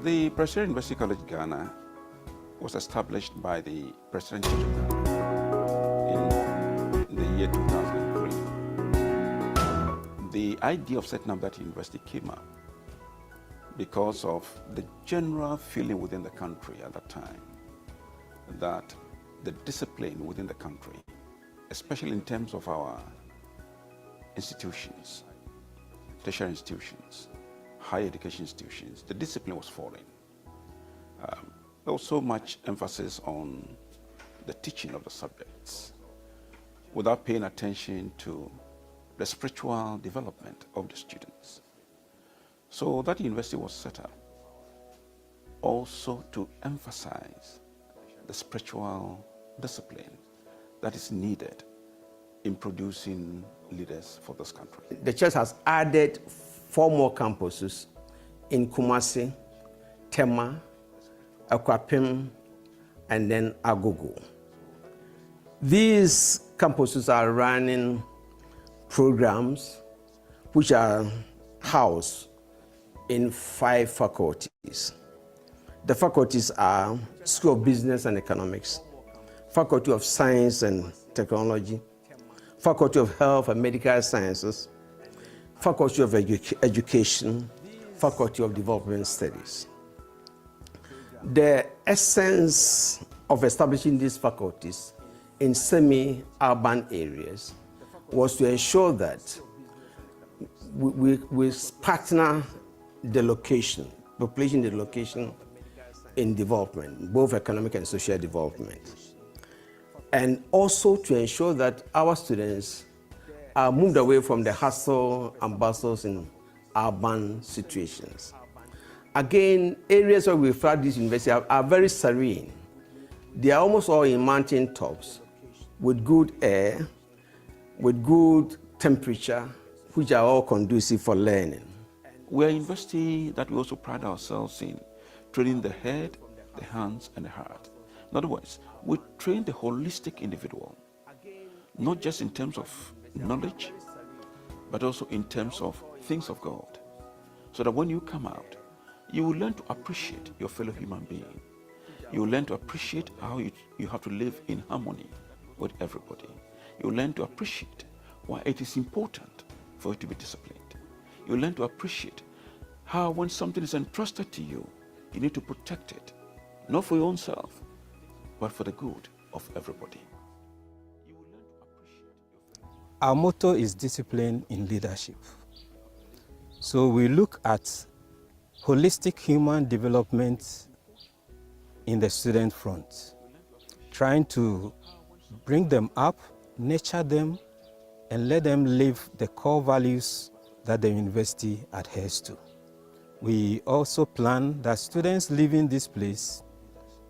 The Presbyterian University College Ghana was established by the President of Ghana in the year 2003. The idea of setting up that university came up because of the general feeling within the country at that time that the discipline within the country, especially in terms of our institutions, tertiary institutions, higher education institutions, the discipline was falling. There was so much emphasis on the teaching of the subjects without paying attention to the spiritual development of the students. So that university was set up also to emphasize the spiritual discipline that is needed in producing leaders for this country. The church has added 4 more campuses in Kumasi, Tema, Akwapim, and then Agogo. These campuses are running programs which are housed in 5 faculties. The faculties are School of Business and Economics, Faculty of Science and Technology, Faculty of Health and Medical Sciences, Faculty of Education, Faculty of Development Studies. The essence of establishing these faculties in semi-urban areas was to ensure that we partner the location, population the location in development, both economic and social development. And also to ensure that our students are moved away from the hustle and bustles in urban situations. Again, areas where we found this university are very serene. They are almost all in mountain tops with good air, with good temperature, which are all conducive for learning. We are a university that we also pride ourselves in training the head, the hands, and the heart. In other words, we train the holistic individual, not just in terms of knowledge, but also in terms of things of God, so that when you come out, you will learn to appreciate your fellow human being. You will learn to appreciate how you have to live in harmony with everybody. You will learn to appreciate why it is important for you to be disciplined. You will learn to appreciate how when something is entrusted to you, you need to protect it, not for your own self, but for the good of everybody. You will learn to appreciate your fellow. Our motto is discipline in leadership. So we look at holistic human development in the student front, trying to bring them up, nurture them, and let them live the core values that the university adheres to. We also plan that students leaving this place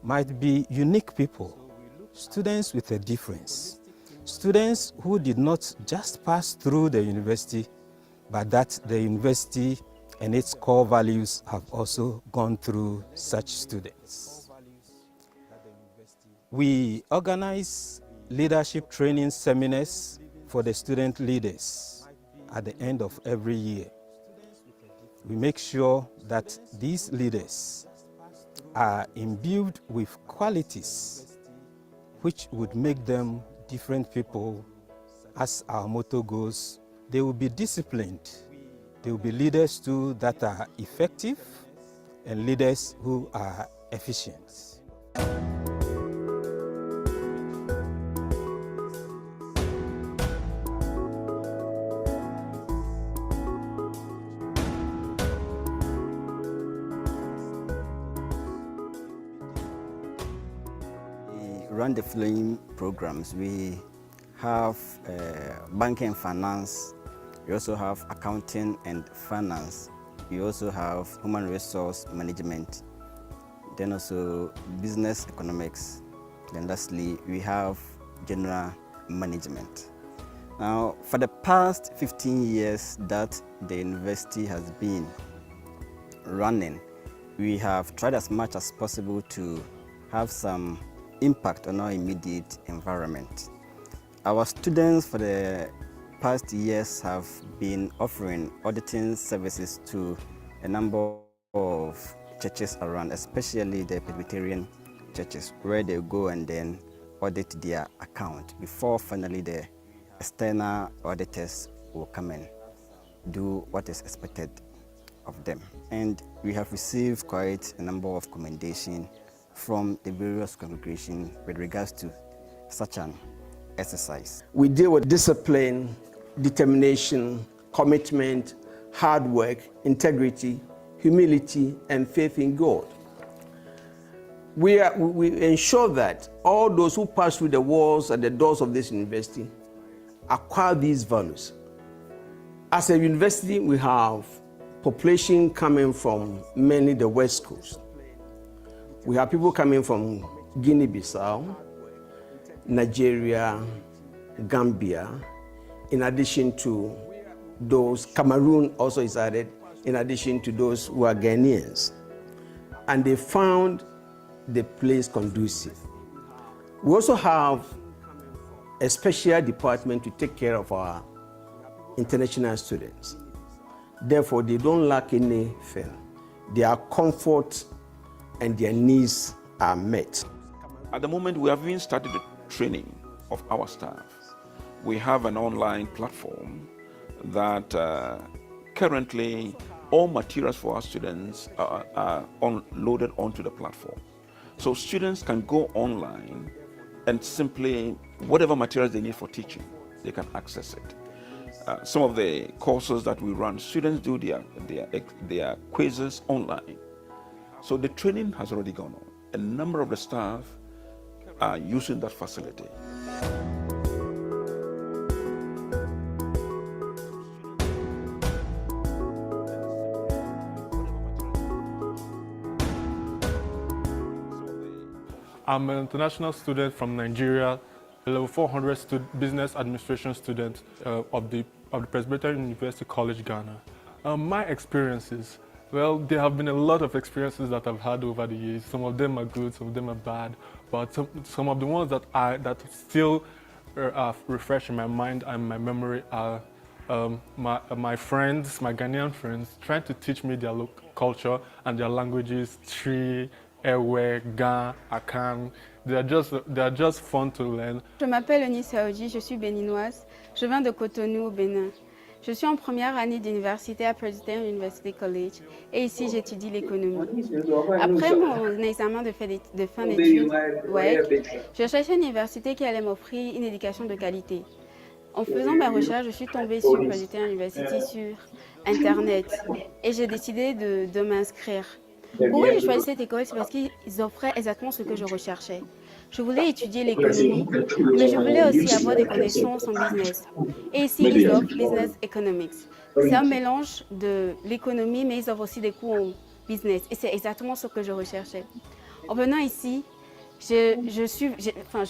might be unique people, students with a difference, students who did not just pass through the university, but that the university and its core values have also gone through such students. We organize leadership training seminars for the student leaders at the end of every year. We make sure that these leaders are imbued with qualities which would make them different people. As our motto goes, they will be disciplined. They will be leaders too that are effective and leaders who are efficient. Run the following programs. We have banking and finance. We also have accounting and finance. We also have human resource management. Then also business economics. Then lastly, we have general management. Now, for the past 15 years that the university has been running, we have tried as much as possible to have some impact on our immediate environment. Our students for the past years have been offering auditing services to a number of churches around, especially the Presbyterian churches, where they go and then audit their account before finally the external auditors will come and do what is expected of them. And we have received quite a number of commendations from the various congregations with regards to such an exercise. We deal with discipline, determination, commitment, hard work, integrity, humility, and faith in God. We ensure that all those who pass through the walls and the doors of this university acquire these values. As a university, we have population coming from mainly the West Coast. We have people coming from Guinea-Bissau, Nigeria, Gambia, in addition to those, Cameroon also is added, in addition to those who are Ghanaians. And they found the place conducive. We also have a special department to take care of our international students. Therefore, they don't lack anything. Their comfort and their needs are met. At the moment, we have even started the training of our staff. We have an online platform that currently all materials for our students are loaded onto the platform. So students can go online and simply, whatever materials they need for teaching, they can access it. Some of the courses that we run, students do their quizzes online. So the training has already gone on. A number of the staff are using that facility. I'm an international student from Nigeria, a level 400 business administration student of the Presbyterian University College, Ghana. My experiences, well, there have been a lot of experiences that I've had over the years. Some of them are good, some of them are bad, but some of the ones that still refresh in my mind and my memory are my friends, my Ghanaian friends, trying to teach me their local culture and their languages, Tree, Ewe, Ga, Akan. They are just fun to learn. Je m'appelle Eunice Aoji, je suis béninoise. Je viens de Cotonou au Bénin. Je suis en première année d'université à Presbyterian University College et ici j'étudie l'économie. Après mon examen de fin d'études, je cherchais une université qui allait m'offrir une éducation de qualité. En faisant mes recherches, je suis tombée sur Presbyterian University sur Internet et j'ai décidé de m'inscrire. Pourquoi j'ai choisi cette école? C'est parce qu'ils offraient exactement ce que je recherchais. Je voulais étudier l'économie, mais je voulais aussi avoir des connaissances en business. Et ici, ils offrent Business Economics. C'est un mélange de l'économie, mais ils offrent aussi des cours en business. Et c'est exactement ce que je recherchais. En venant ici, je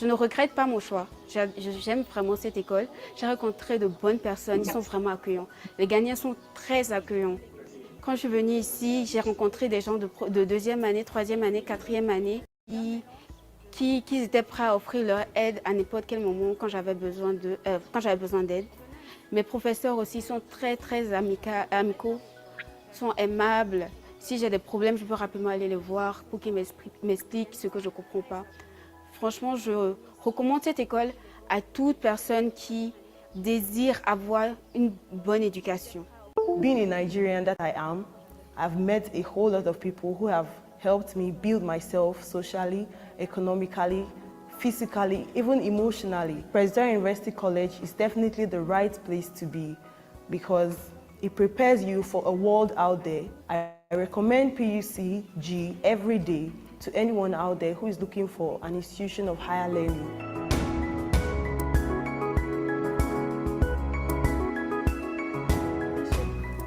ne regrette pas mon choix. J'aime vraiment cette école. J'ai rencontré de bonnes personnes, ils sont vraiment accueillants. Les Ghanéens sont très accueillants. Quand je suis venue ici, j'ai rencontré des gens de deuxième année, troisième année, quatrième année qui étaient prêts à offrir leur aide à n'importe quel moment quand j'avais besoin d'aide. Mes professeurs aussi sont très amicaux, sont aimables. Si j'ai des problèmes, je peux rapidement aller les voir pour qu'ils m'expliquent ce que je ne comprends pas. Franchement, je recommande cette école à toute personne qui désire avoir une bonne éducation. Being a Nigerian that I am, I've met a whole lot of people who have helped me build myself socially, economically, physically, even emotionally. Presbyterian University College is definitely the right place to be because it prepares you for a world out there. I recommend PUCG every day to anyone out there who is looking for an institution of higher learning.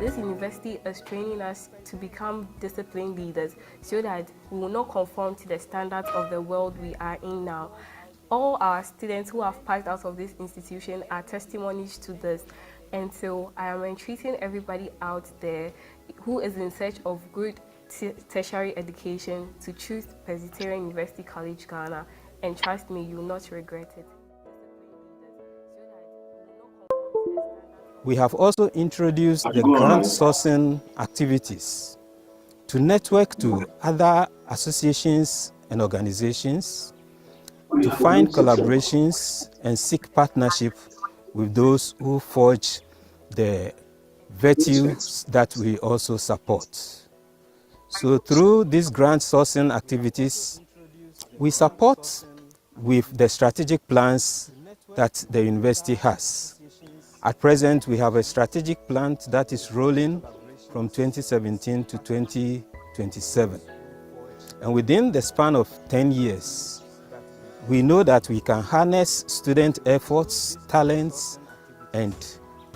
This university is training us to become disciplined leaders so that we will not conform to the standards of the world we are in now. All our students who have passed out of this institution are testimonies to this. And so I am entreating everybody out there who is in search of good tertiary education to choose Presbyterian University College, Ghana. And trust me, you will not regret it. We have also introduced the grant sourcing activities. to network to other associations and organizations, to find collaborations and seek partnership with those who forge the virtues that we also support. So through these grant sourcing activities, we support with the strategic plans that the university has. At present, we have a strategic plan that is rolling from 2017 to 2027. And within the span of 10 years, we know that we can harness student efforts, talents, and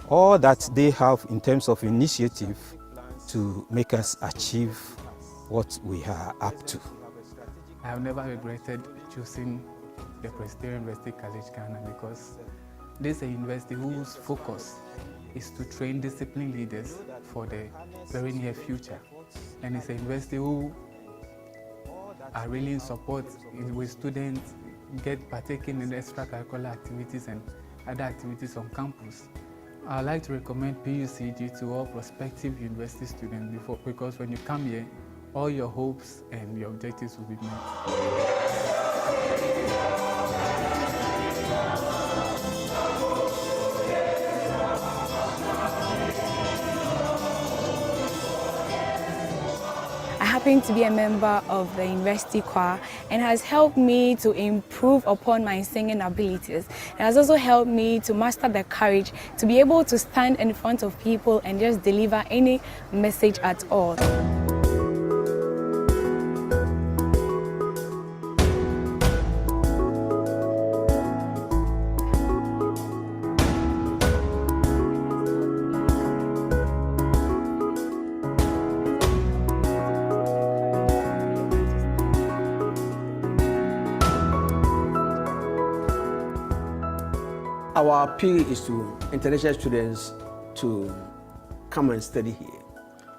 all that they have in terms of initiative to make us achieve what we are up to. I have never regretted choosing the Presbyterian University College Ghana because this is a university whose focus is to train disciplined leaders for the very near future. And it's a university who are really in support with students partaking in extracurricular activities and other activities on campus. I'd like to recommend PUCG to all prospective university students because when you come here, all your hopes and your objectives will be met. I happen to be a member of the university choir and has helped me to improve upon my singing abilities. It has also helped me to master the courage to be able to stand in front of people and just deliver any message at all. Our appeal is to international students to come and study here.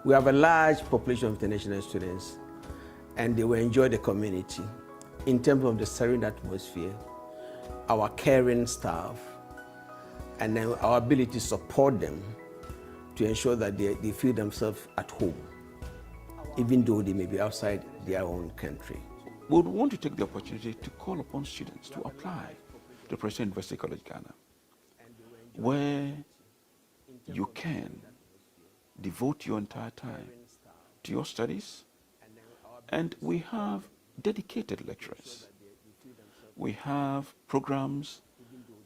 We have a large population of international students and they will enjoy the community in terms of the serene atmosphere, our caring staff, and then our ability to support them to ensure that they feel themselves at home, even though they may be outside their own country. We would want to take the opportunity to call upon students to apply to Presbyterian University College Ghana, where you can devote your entire time to your studies, and we have dedicated lecturers. We have programs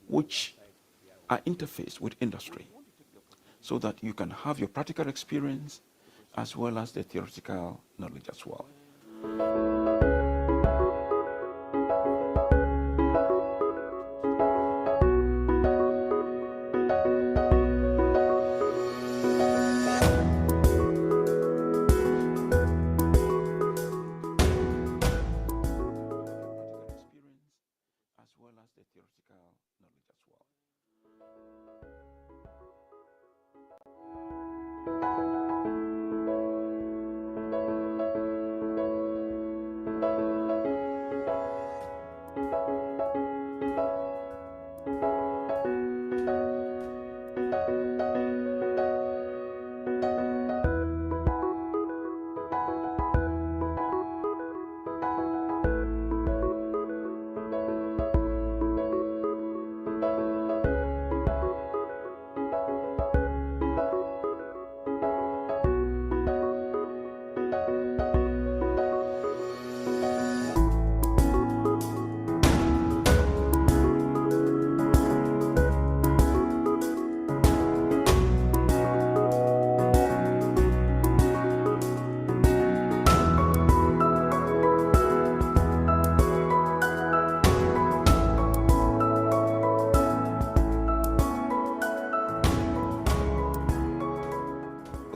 which are interfaced with industry so that you can have your practical experience as well as the theoretical knowledge as well.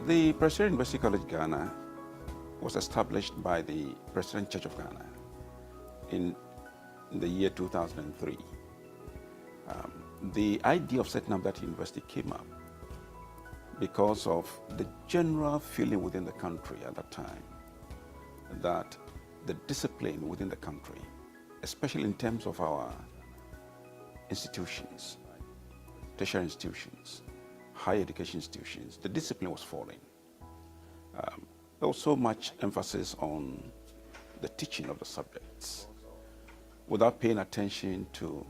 The Presbyterian University College Ghana was established by the Presbyterian Church of Ghana in the year 2003. The idea of setting up that university came up because of the general feeling within the country at that time that the discipline within the country, especially in terms of our institutions, tertiary institutions, higher education institutions, the discipline was falling. there was so much emphasis on the teaching of the subjects without paying attention to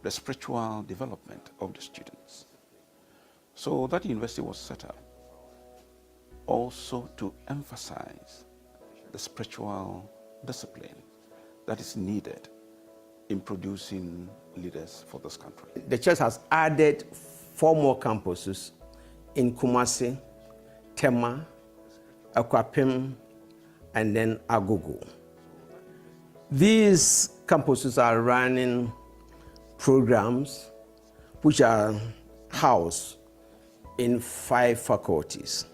the spiritual development of the students. So that university was set up also to emphasize the spiritual discipline that is needed in producing leaders for this country. The church has added 4 more campuses in Kumasi, Tema, Akwapim, and then Agogo. These campuses are running programs which are housed in 5 faculties.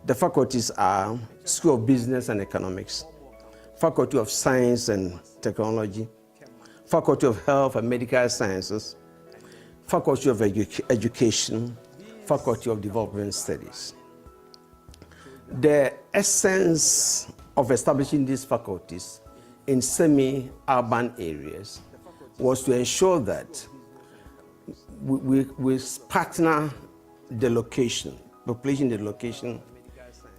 The faculties are School of Business and Economics, Faculty of Science and Technology, Faculty of Health and Medical Sciences, Faculty of Education, Faculty of Development Studies. The essence of establishing these faculties in semi-urban areas was to ensure that we partner the location, population the location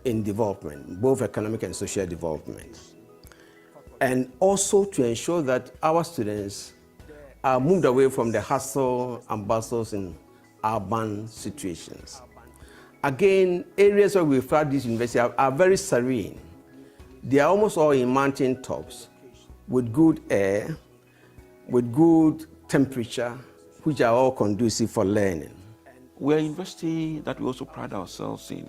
in development, both economic and social development. And also to ensure that our students are moved away from the hustle and bustles in urban situations. Again, areas where we found this university are very serene. They are almost all in mountain tops with good air, with good temperature, which are all conducive for learning. We're a university that we also pride ourselves in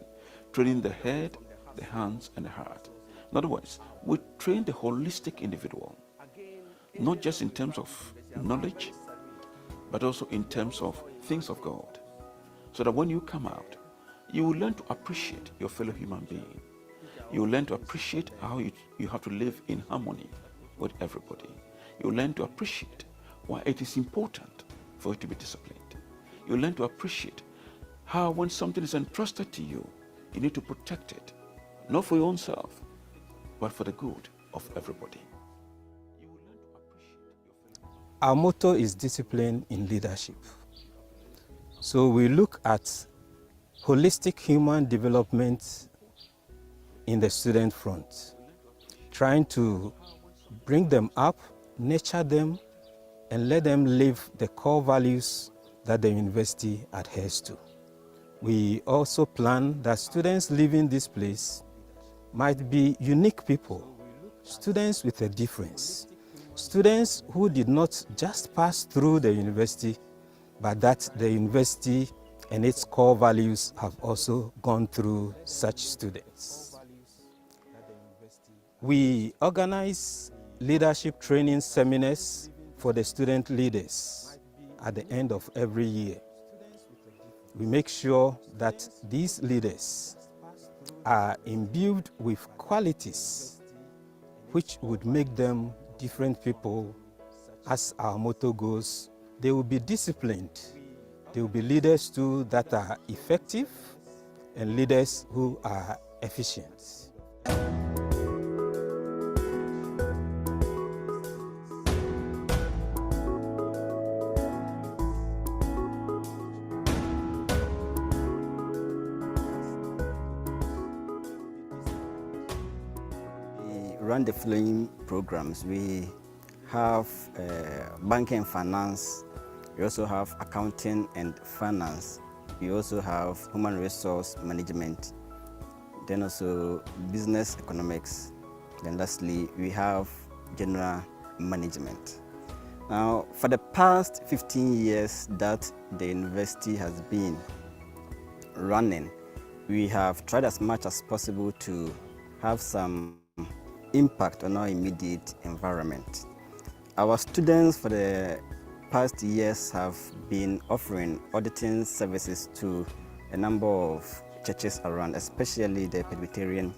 training the head, the hands, and the heart. In other words, we train the holistic individual, not just in terms of knowledge, but also in terms of things of God, so that when you come out, you will learn to appreciate your fellow human being. You will learn to appreciate how you have to live in harmony with everybody. You will learn to appreciate why it is important for you to be disciplined. You will learn to appreciate how when something is entrusted to you, you need to protect it, not for your own self, but for the good of everybody. Our motto is discipline in leadership. So we look at holistic human development in the student front, trying to bring them up, nurture them, and let them live the core values that the university adheres to. We also plan that students leaving this place might be unique people, students with a difference, students who did not just pass through the university, but that the university and its core values have also gone through such students. We organize leadership training seminars for the student leaders at the end of every year. We make sure that these leaders are imbued with qualities which would make them different people. As our motto goes, they will be disciplined. They will be leaders too that are effective and leaders who are efficient. Run the following programs. We have banking and finance. We also have accounting and finance. We also have human resource management. Then also business economics. Then lastly, we have general management. Now, for the past 15 years that the university has been running, we have tried as much as possible to have some impact on our immediate environment. Our students for the past years have been offering auditing services to a number of churches around, especially the Presbyterian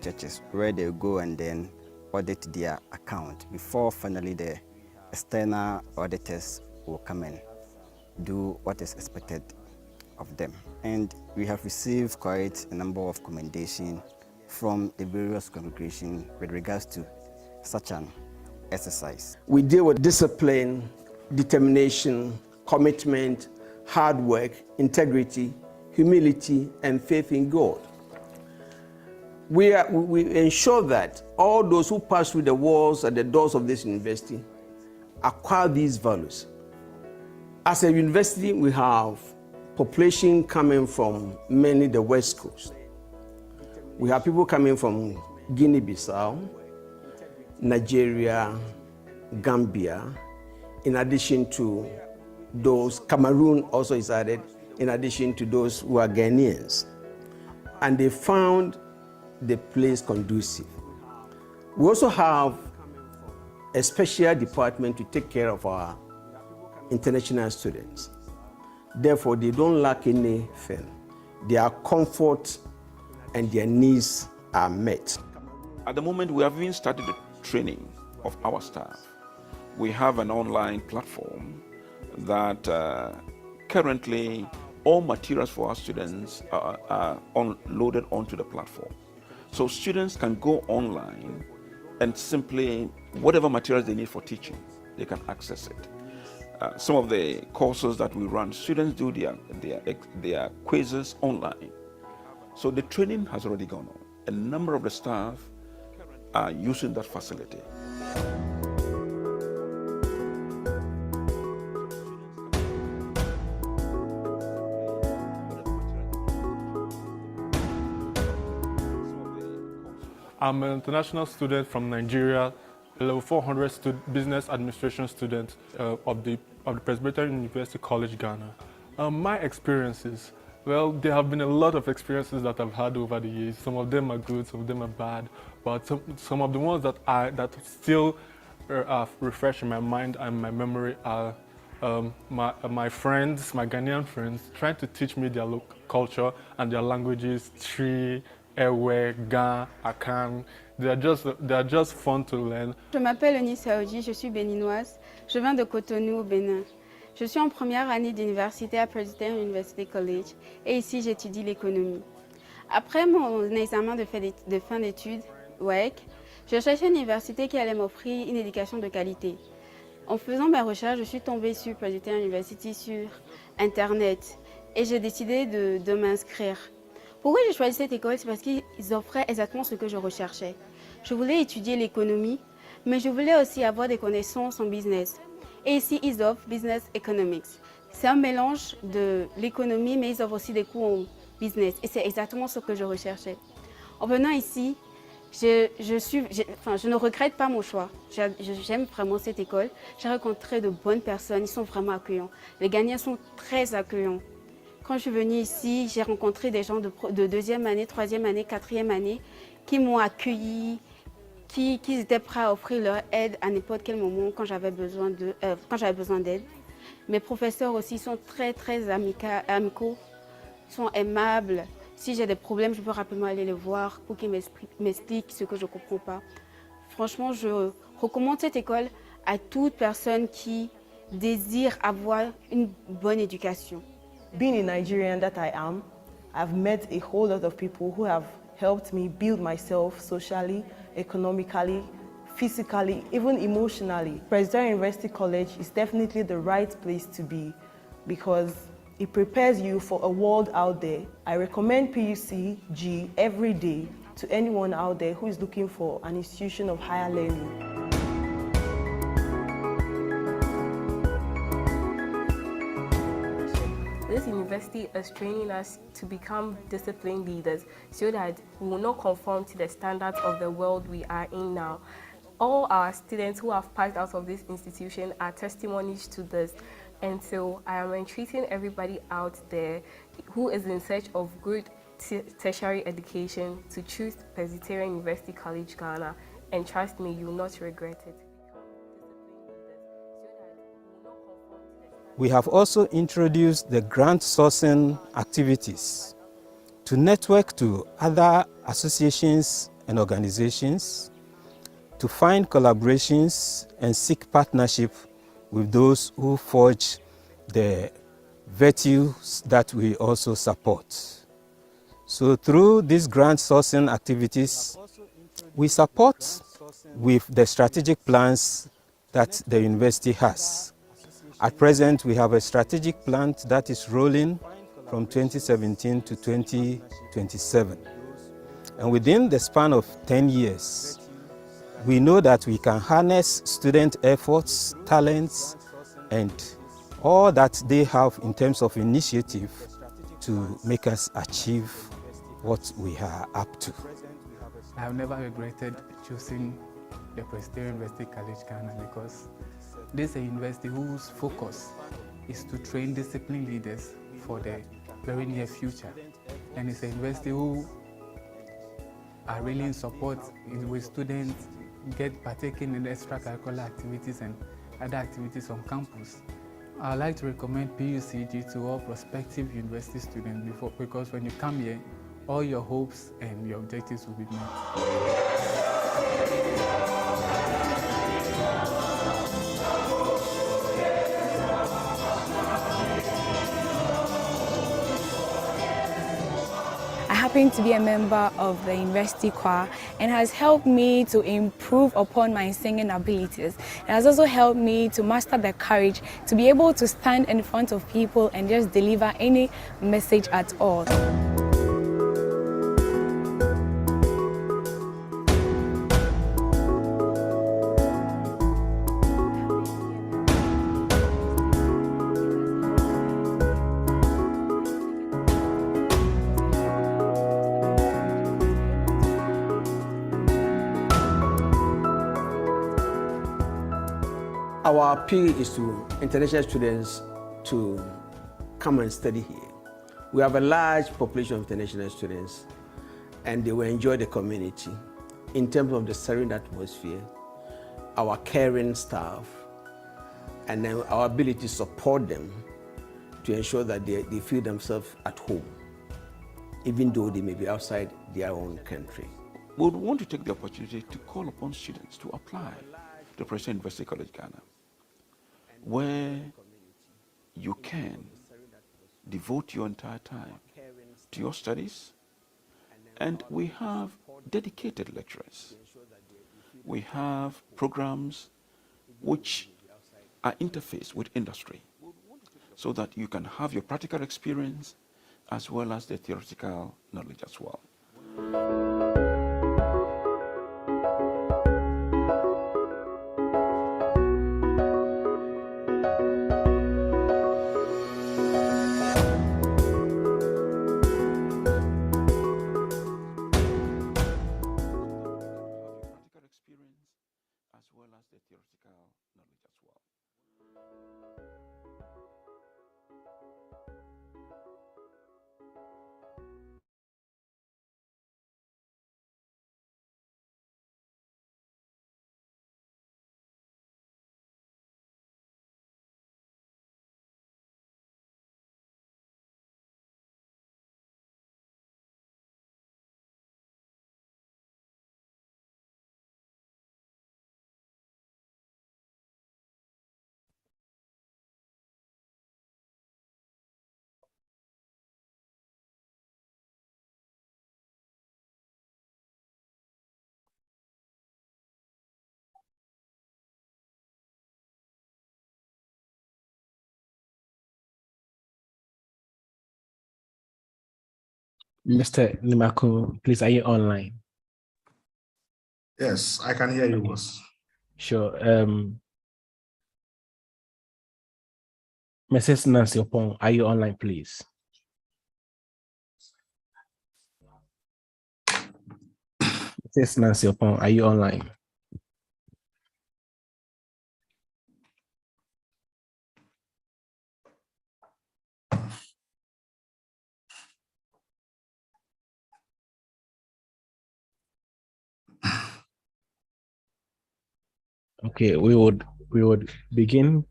churches, where they go and then audit their account before finally the external auditors will come and do what is expected of them. And we have received quite a number of commendations from the various congregations with regards to such an exercise. We deal with discipline, determination, commitment, hard work, integrity, humility, and faith in God. We ensure that all those who pass through the walls and the doors of this university acquire these values. As a university, we have population coming from mainly the West Coast. We have people coming from Guinea-Bissau, Nigeria, Gambia, in addition to those, Cameroon also is added, in addition to those who are Ghanaians. And they found the place conducive. We also have a special department to take care of our international students. Therefore, they don't lack anything. Their comfort and their needs are met. At the moment, we have even started the training of our staff. We have an online platform that currently all materials for our students are loaded onto the platform. So students can go online and simply, whatever materials they need for teaching, they can access it. Some of the courses that we run, students do their quizzes online. So the training has already gone on. A number of the staff are using that facility. I'm an international student from Nigeria, a level 400 business administration student of the Presbyterian University College, Ghana. My experiences, well, there have been a lot of experiences that I've had over the years. Some of them are good, some of them are bad, but some of the ones that still refresh in my mind and my memory are my friends, my Ghanaian friends, trying to teach me their local culture and their languages, Tree, Ewe, Ga, Akan. They are just fun to learn. Je m'appelle Eunice Aoji, je suis béninoise. Je viens de Cotonou au Bénin. Je suis en première année d'université à Presbyterian University College et ici j'étudie l'économie. Après mon examen de fin d'études, WEC, je cherchais une université qui allait m'offrir une éducation de qualité. En faisant mes recherches, je suis tombée sur Presbyterian University sur Internet et j'ai décidé de m'inscrire. Pourquoi j'ai choisi cette école? C'est parce qu'ils offraient exactement ce que je recherchais. Je voulais étudier l'économie, mais je voulais aussi avoir des connaissances en business. Et ici, ils offrent Business Economics. C'est un mélange de l'économie, mais ils offrent aussi des cours en business. Et c'est exactement ce que je recherchais. En venant ici, je ne regrette pas mon choix. J'aime vraiment cette école. J'ai rencontré de bonnes personnes, ils sont vraiment accueillants. Les Ghanéens sont très accueillants. Quand je suis venue ici, j'ai rencontré des gens de deuxième année, troisième année, quatrième année qui m'ont accueilli, qui étaient prêts à offrir leur aide à n'importe quel moment quand j'avais besoin d'aide. Mes professeurs aussi sont très, très amicaux, sont aimables. Si j'ai des problèmes, je peux rapidement aller les voir pour qu'ils m'expliquent ce que je ne comprends pas. Franchement, je recommande cette école à toute personne qui désire avoir une bonne éducation. Being a Nigerian that I am, I've met a whole lot of people who have helped me build myself socially, economically, physically, even emotionally. Presbyterian University College is definitely the right place to be because it prepares you for a world out there. I recommend PUCG every day to anyone out there who is looking for an institution of higher learning. This university is training us to become disciplined leaders so that we will not conform to the standards of the world we are in now. All our students who have passed out of this institution are testimonies to this. And so I am entreating everybody out there who is in search of good tertiary education to choose Presbyterian University College, Ghana. And trust me, you will not regret it. We have also introduced the grant sourcing activities to network to other associations and organizations, to find collaborations and seek partnership with those who forge the virtues that we also support. So through these grant sourcing activities, we support with the strategic plans that the university has. At present, we have a strategic plan that is rolling from 2017 to 2027. And within the span of 10 years, we know that we can harness student efforts, talents, and all that they have in terms of initiative to make us achieve what we are up to. I have never regretted choosing the Presbyterian University College Ghana because this is a university whose focus is to train discipline leaders for the very near future. And it's a university who are really in support with students partaking in extracurricular activities and other activities on campus. I'd like to recommend PUCG to all prospective university students because when you come here, all your hopes and your objectives will be met. I happen to be a member of the university choir and has helped me to improve upon my singing abilities. It has also helped me to master the courage to be able to stand in front of people and just deliver any message at all. Our appeal is to international students to come and study here. We have a large population of international students and they will enjoy the community in terms of the serene atmosphere, our caring staff, and then our ability to support them to ensure that they feel themselves at home, even though they may be outside their own country. We would want to take the opportunity to call upon students to apply to Presbyterian University College Ghana, where you can devote your entire time to your studies, and we have dedicated lecturers. We have programs which are interfaced with industry so that you can have your practical experience as well as the theoretical knowledge as well. Mr. Nimako, please, are you online? Yes, I can hear you, boss. Sure. Mrs. Nancy Opon, are you online, please? Mrs. Nancy Opon, are you online? Okay, we would begin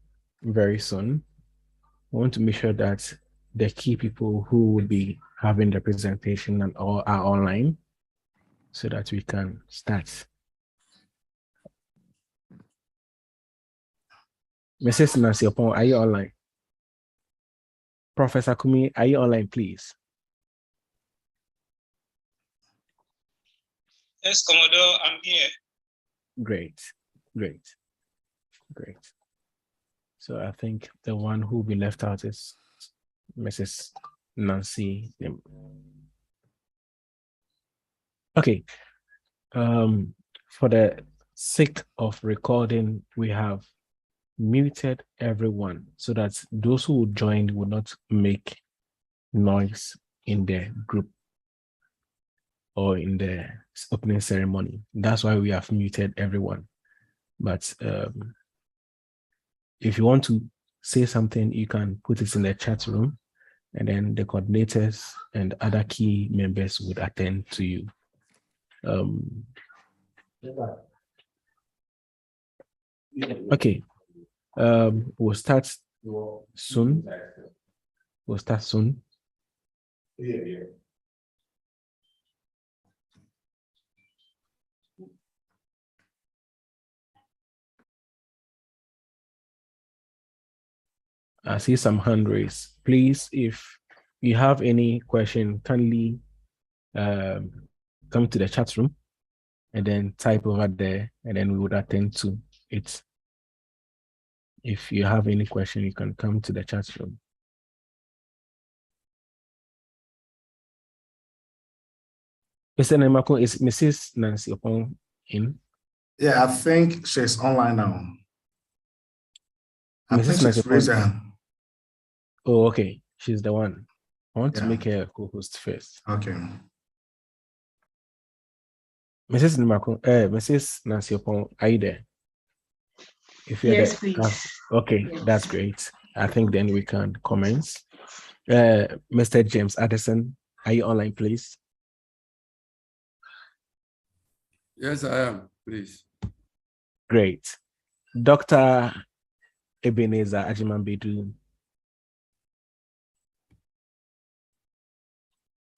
very soon. We want to make sure that the key people who will be having the presentation and all are online so that we can start. Mrs. Nancy Opon, are you online? Professor Kumi, are you online, please? Yes, Commodore, I'm here. Great. So I think the one who will be left out is Mrs. Nancy. Okay. For the sake of recording, we have muted everyone so that those who joined will not make noise in the group or in the opening ceremony. That's why we have muted everyone. But if you want to say something, you can put it in the chat room, and then the coordinators and other key members would attend to you. Okay. We'll start soon. We'll start soon. I see some hand raised. Please, if you have any question, kindly come to the chat room and then type over there, and then we would attend to it. If you have any question, you can come to the chat room. Mr. Nemako, is Mrs. Nancy Opon in? Yeah, I think she's online now. I think she's raised her hand. Oh, okay. She's the one. I want to make her a co-host first. Okay. Mrs. Nemako, Mrs. Nancy Opon, are you there? If you're yes, there, please. Okay, yes. That's great. I think then we can commence. Mr. James Addison, are you online, please? Yes, I am, please. Great. Dr. Ebenezer Ajimambedu.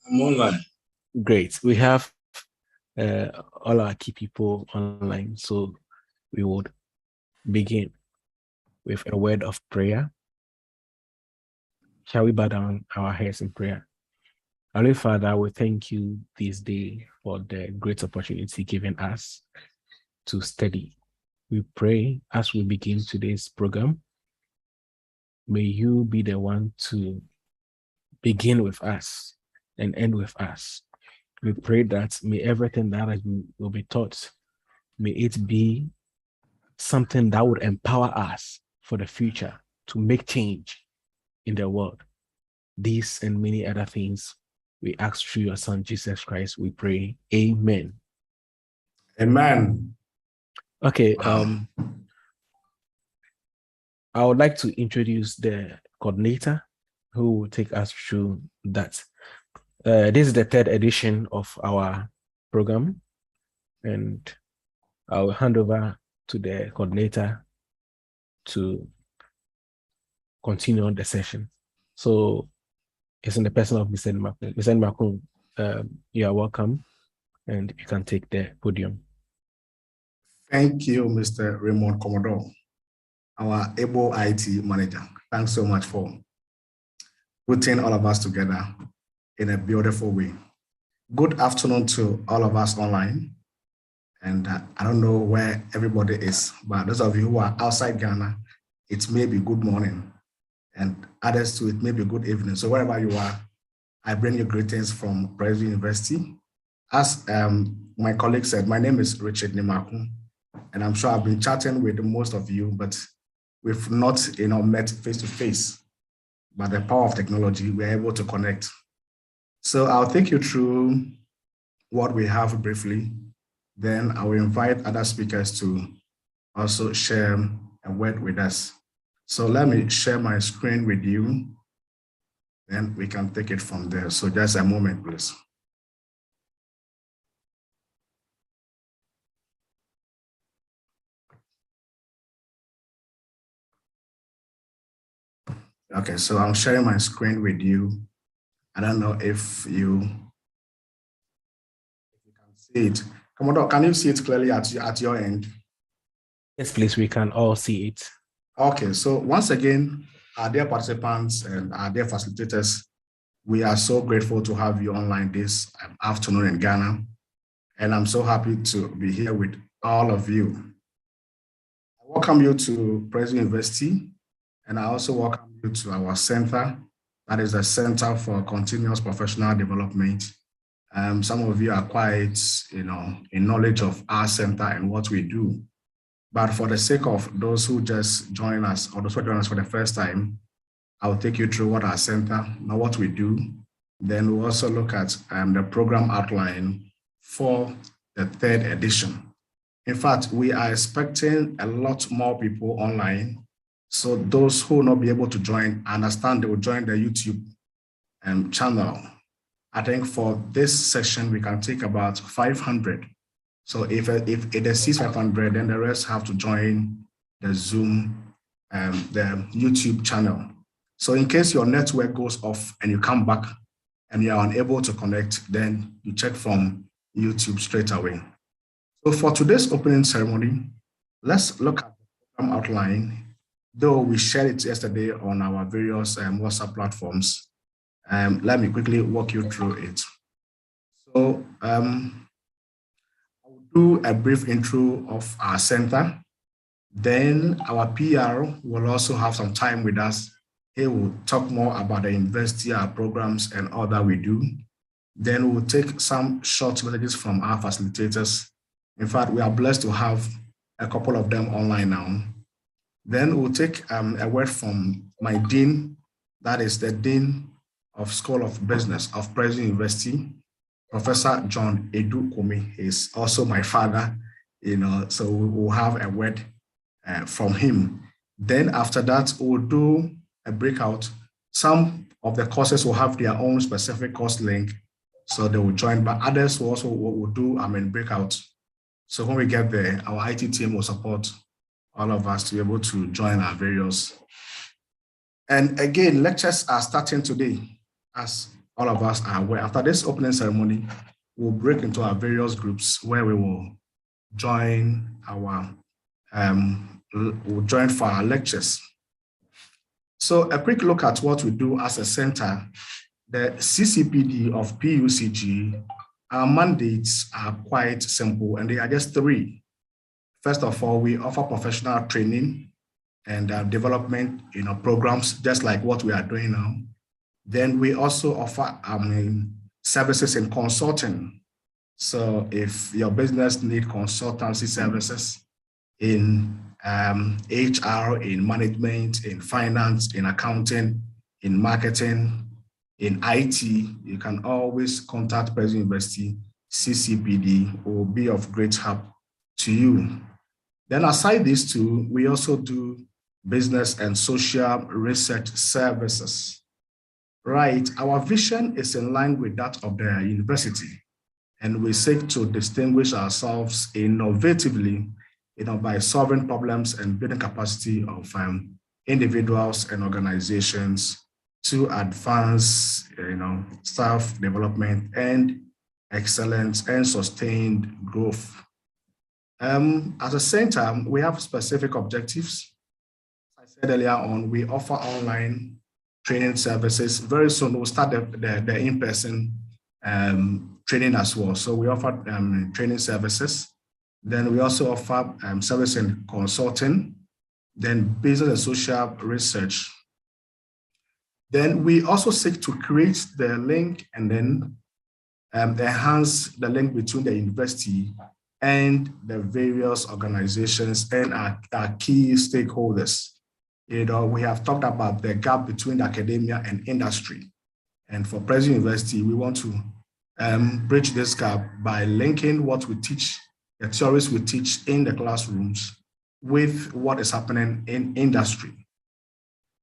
I'm online. Great. We have all our key people online, so we would begin with a word of prayer. Shall we bow down our heads in prayer? Holy Father, we thank you this day for the great opportunity given us to study. We pray as we begin today's program, may you be the one to begin with us and end with us. We pray that may everything that will be taught, may it be something that would empower us for the future to make change in the world. These and many other things we ask through your Son, Jesus Christ, we pray. Amen. Amen. Okay. I would like to introduce the coordinator who will take us through that. This is the third edition of our program, and I'll hand over to the coordinator to continue on the session. So it's in the person of Mr. Makun. Mr. Makun, you are welcome, and you can take the podium. Thank you, Mr. Raymond Commodore, our able IT manager. Thanks so much for putting all of us together in a beautiful way. Good afternoon to all of us online. And I don't know where everybody is, but those of you who are outside Ghana, it may be good morning, and others too, it may be good evening. So wherever you are, I bring you greetings from Presbyterian University. As my colleague said, my name is Richard Nimaku, and I'm sure I've been chatting with most of you, but we've not met face to face. But the power of technology, we're able to connect. So I'll take you through what we have briefly. Then I will invite other speakers to also share a word with us. So let me share my screen with you, then we can take it from there. So just a moment, please. Okay, so I'm sharing my screen with you. I don't know if you can see it. Commodore, can you see it clearly at your end? Yes, please, we can all see it. Okay, so once again, our dear participants and our dear facilitators, we are so grateful to have you online this afternoon in Ghana. And I'm so happy to be here with all of you. I welcome you to Presbyterian University, and I also welcome you to our center, that is the Center for Continuous Professional Development, Some of you are quite, in knowledge of our center and what we do. But for the sake of those who just join us or those who join us for the first time, I'll take you through what our center, now what we do. Then we'll also look at the program outline for the third edition. In fact, we are expecting a lot more people online. So those who will not be able to join, I understand they will join the YouTube channel. I think for this session, we can take about 500. So if it exceeds 500, then the rest have to join the Zoom, the YouTube channel. So in case your network goes off and you come back and you are unable to connect, then you check from YouTube straight away. So for today's opening ceremony, let's look at the program outline. Though we shared it yesterday on our various WhatsApp platforms, let me quickly walk you through it. So I'll do a brief intro of our center. Then our PR will also have some time with us. He will talk more about the university, our programs, and all that we do. Then we'll take some short messages from our facilitators. In fact, we are blessed to have a couple of them online now. Then we'll take a word from my dean, that is the Dean of School of Business of Presbyterian University, Professor John Edu Kumi. He's also my father, so we'll have a word from him. Then after that, we'll do a breakout. Some of the courses will have their own specific course link, so they will join, but others will also will do breakout. So when we get there, our IT team will support all of us to be able to join our various. And again, lectures are starting today, as all of us are aware. After this opening ceremony, we'll break into our various groups where we will join our, we'll join for our lectures. So a quick look at what we do as a center. The CCPD of PUCG, our mandates are quite simple, and they are just three. First of all, we offer professional training and development, programs, just like what we are doing now. Then we also offer services in consulting. So if your business needs consultancy services in HR, in management, in finance, in accounting, in marketing, in IT, you can always contact Presbyterian University, CCPD, will be of great help to you. Then aside these two, we also do business and social research services. Right, our vision is in line with that of the university, and we seek to distinguish ourselves innovatively, by solving problems and building capacity of individuals and organizations to advance, staff development and excellence and sustained growth. At the same time, we have specific objectives. As I said earlier on, we offer online training services. Very soon, we'll start the in-person training as well. So we offer training services. Then we also offer service in consulting, then business and social research. Then we also seek to create the link and then enhance the link between the university and the various organizations and our key stakeholders. We have talked about the gap between academia and industry. And for Presbyterian University, we want to bridge this gap by linking what we teach, the theories we teach in the classrooms, with what is happening in industry.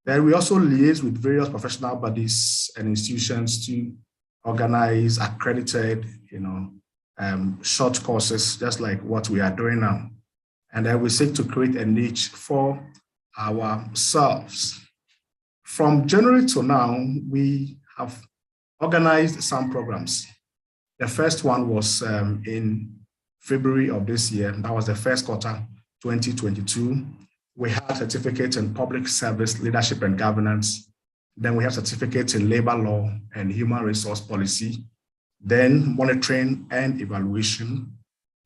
Then we also liaise with various professional bodies and institutions to organize accredited, short courses, just like what we are doing now. And then we seek to create a niche for ourselves. From January to now, we have organized some programs. The first one was in February of this year. That was the first quarter, 2022. We had certificates in public service, leadership and governance. Then we have certificates in labor law and human resource policy. Then monitoring and evaluation,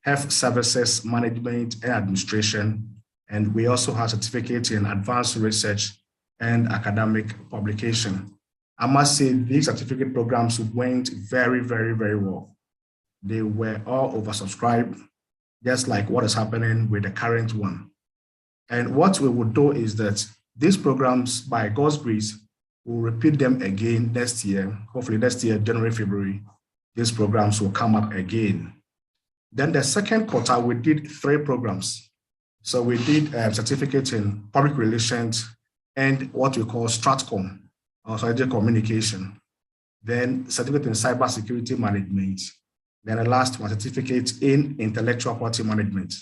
health services, management and administration. And we also have certificates in advanced research and academic publication. I must say these certificate programs went very, very, very well. They were all oversubscribed, just like what is happening with the current one. And what we would do is that these programs, by God's grace, we'll repeat them again next year. Hopefully next year, January, February, these programs will come up again. Then the second quarter, we did 3 programs. So we did a certificate in public relations and what we call StratCom, or strategic communication. Then certificate in cybersecurity management. Then the last one, certificate in intellectual property management.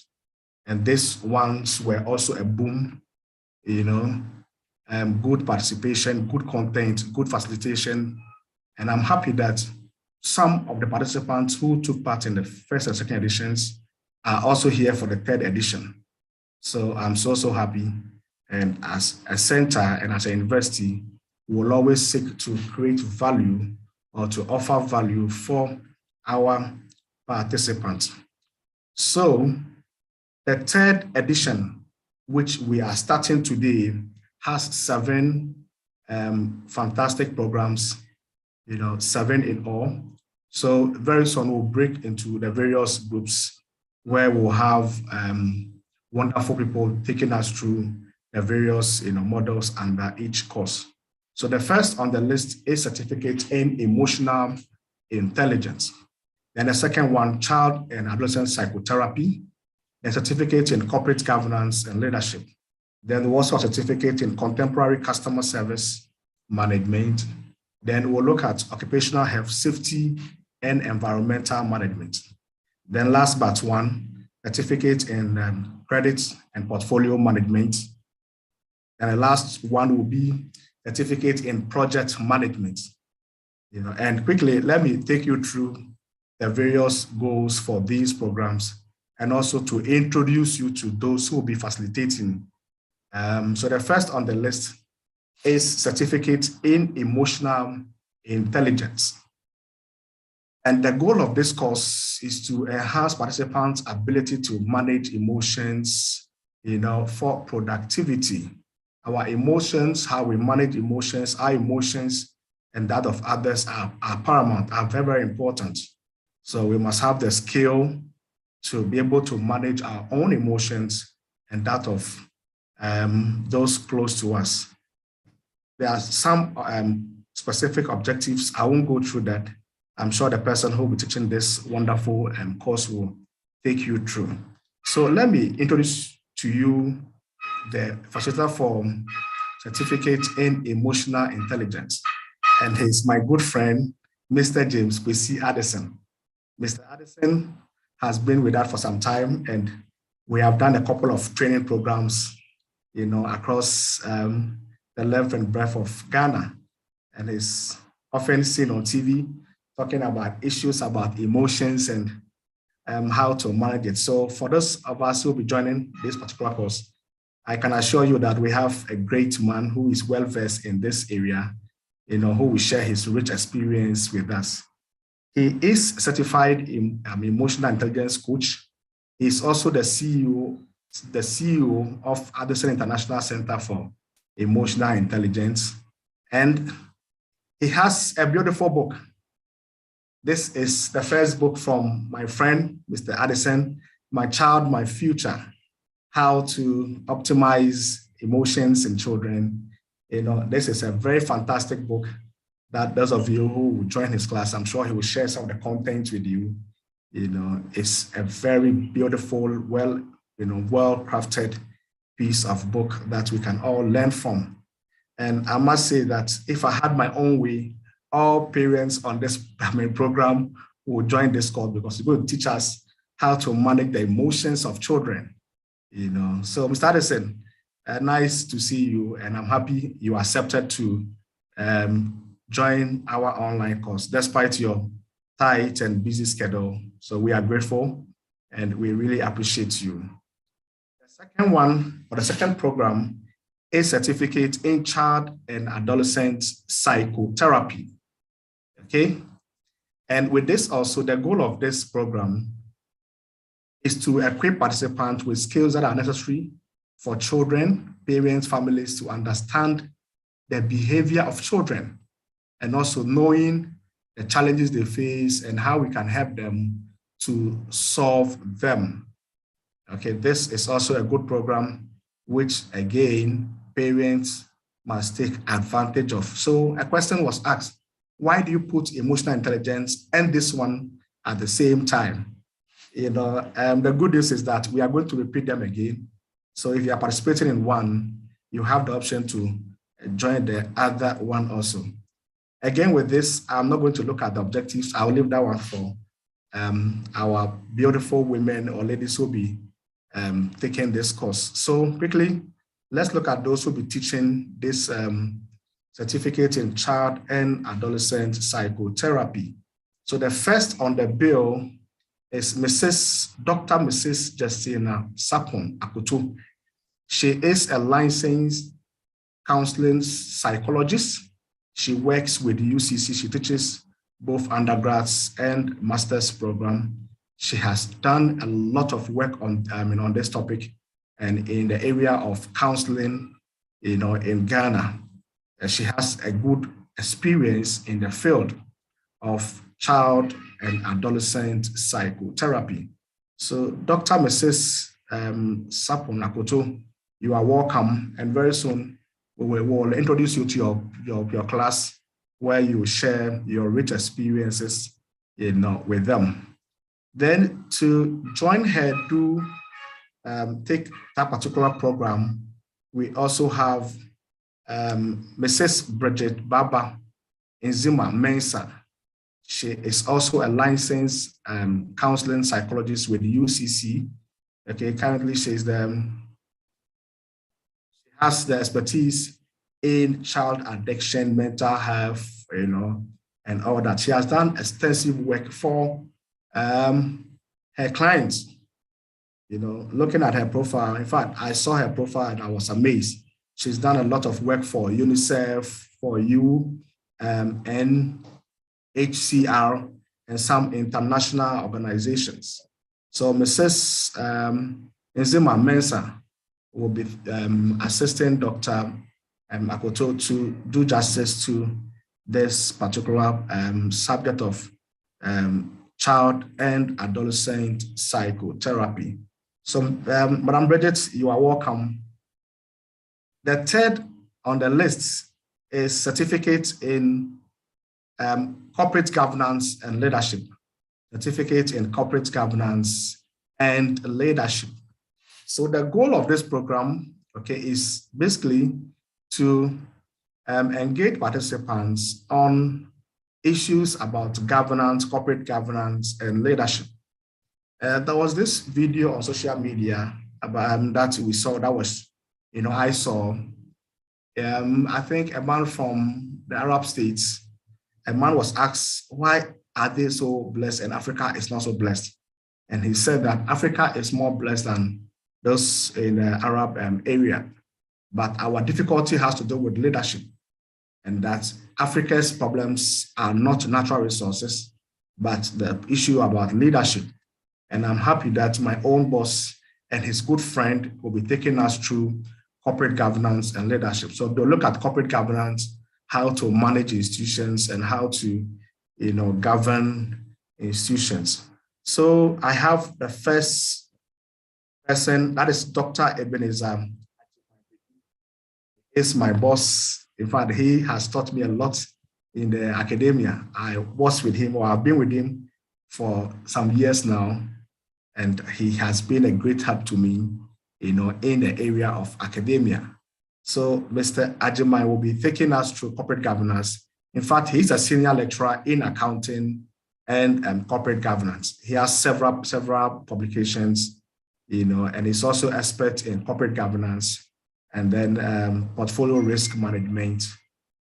And these ones were also a boom, good participation, good content, good facilitation. And I'm happy that some of the participants who took part in the first and second editions are also here for the third edition. So I'm so happy. And as a center and as a university, we will always seek to create value or to offer value for our participants. So the third edition, which we are starting today, has 7 fantastic programs, 7 in all. So very soon we'll break into the various groups where we'll have wonderful people taking us through the various models under each course. So the first on the list is certificate in emotional intelligence. Then the second one, child and adolescent psychotherapy, a certificate in corporate governance and leadership. Then we also have a certificate in contemporary customer service management. Then we'll look at occupational health, safety, and environmental management. Then last but one, certificate in credit and portfolio management. And the last one will be certificate in project management. And quickly, let me take you through the various goals for these programs and also to introduce you to those who will be facilitating. So the first on the list is certificate in emotional intelligence. And the goal of this course is to enhance participants' ability to manage emotions, for productivity. Our emotions, how we manage emotions, our emotions and that of others are paramount, are very, very important. So we must have the skill to be able to manage our own emotions and that of those close to us. There are some specific objectives. I won't go through that. I'm sure the person who will be teaching this wonderful course will take you through. So let me introduce to you the facilitator for certificate in emotional intelligence. And he's my good friend, Mr. James Kwesi Adolescent. Mr. Adolescent has been with us for some time, and we have done a couple of training programs, across the length and breadth of Ghana, and is often seen on TV talking about issues about emotions and how to manage it. So for those of us who will be joining this particular course, I can assure you that we have a great man who is well-versed in this area, who will share his rich experience with us. He is certified in emotional intelligence coach. He's also the CEO of Adolescent International Center for Emotional Intelligence. And he has a beautiful book. This is the first book from my friend, Mr. Adolescent, My Child, My Future, How to Optimize Emotions in Children. This is a very fantastic book that those of you who will join his class, I'm sure he will share some of the content with you. It's a very beautiful, well-crafted piece of book that we can all learn from. And I must say that if I had my own way, all parents on this program will join this course because it's going to teach us how to manage the emotions of children. So Mr. Adolescent, nice to see you, and I'm happy you accepted to join our online course despite your tight and busy schedule. So we are grateful and we really appreciate you. The second one, or the second program, is certificate in child and adolescent psychotherapy. Okay, and with this also, the goal of this program is to equip participants with skills that are necessary for children, parents, families to understand the behavior of children, and also knowing the challenges they face and how we can help them to solve them. Okay, this is also a good program, which again, parents must take advantage of. So a question was asked, why do you put emotional intelligence and this one at the same time? The good news is that we are going to repeat them again. So if you are participating in one, you have the option to join the other one also. Again, with this, I'm not going to look at the objectives. I'll leave that one for our beautiful women or ladies who will be taking this course. So quickly, let's look at those who will be teaching this certificate in child and adolescent psychotherapy. So the first on the bill is Dr. Mrs. Justina Sapon Akoto. She is a licensed counseling psychologist. She works with UCC. She teaches both undergrads and master's program. She has done a lot of work on this topic and in the area of counseling, in Ghana. She has a good experience in the field of child and adolescent psychotherapy. So Dr. Mrs. Sapon Akoto, you are welcome, and very soon we will introduce you to your class where you share your rich experiences with them. Then to join her to take that particular program, we also have Mrs. Bridget Baba Nzima Mensah. She is also a licensed counseling psychologist with UCC. Okay, currently she has the expertise in child addiction, mental health, and all that. She has done extensive work for her clients. Looking at her profile, in fact, I saw her profile and I was amazed. She's done a lot of work for UNICEF, for you, and HCR, and some international organizations. So Mrs. Nzima Mensah will be assisting Dr. Akoto to do justice to this particular subject of child and adolescent psychotherapy. So, Madam Bridget, you are welcome. The third on the list is certificate in corporate governance and leadership. Certificate in corporate governance and leadership. So the goal of this program, is basically to engage participants on issues about governance, corporate governance, and leadership. There was this video on social media about that we saw. That was, I saw. I think a man from the Arab states. A man was asked, why are they so blessed and Africa is not so blessed? And he said that Africa is more blessed than those in the Arab area. But our difficulty has to do with leadership, and that Africa's problems are not natural resources, but the issue about leadership. And I'm happy that my own boss and his good friend will be taking us through corporate governance and leadership. So they'll look at corporate governance, how to manage institutions and how to, govern institutions. So I have the first person, that is Dr. Ebenezer. Is my boss. In fact, he has taught me a lot in the academia. I was with him, or I've been with him for some years now, and he has been a great help to me, in the area of academia. So Mr. Ajimai will be taking us through corporate governance. In fact, he's a senior lecturer in accounting and corporate governance. He has several publications, and he's also expert in corporate governance and then portfolio risk management,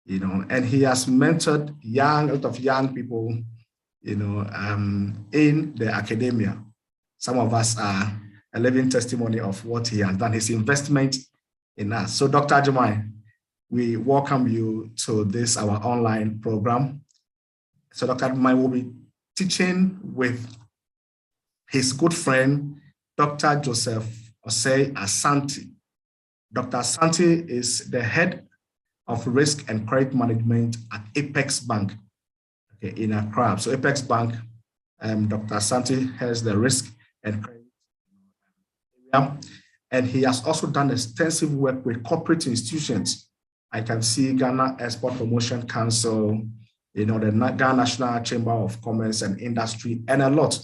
and he has mentored a lot of young people, in the academia. Some of us are a living testimony of what he has done, his investment in us. So Dr. Ajimai, we welcome you to this, our online program. So Dr. Ajimai will be teaching with his good friend, Dr. Joseph Osei Asante. Dr. Asante is the head of risk and credit management at Apex Bank, in Accra. So Apex Bank Dr. Asante has the risk and credit area, and he has also done extensive work with corporate institutions. I can see Ghana Export Promotion Council, the Ghana National Chamber of Commerce and Industry, and a lot.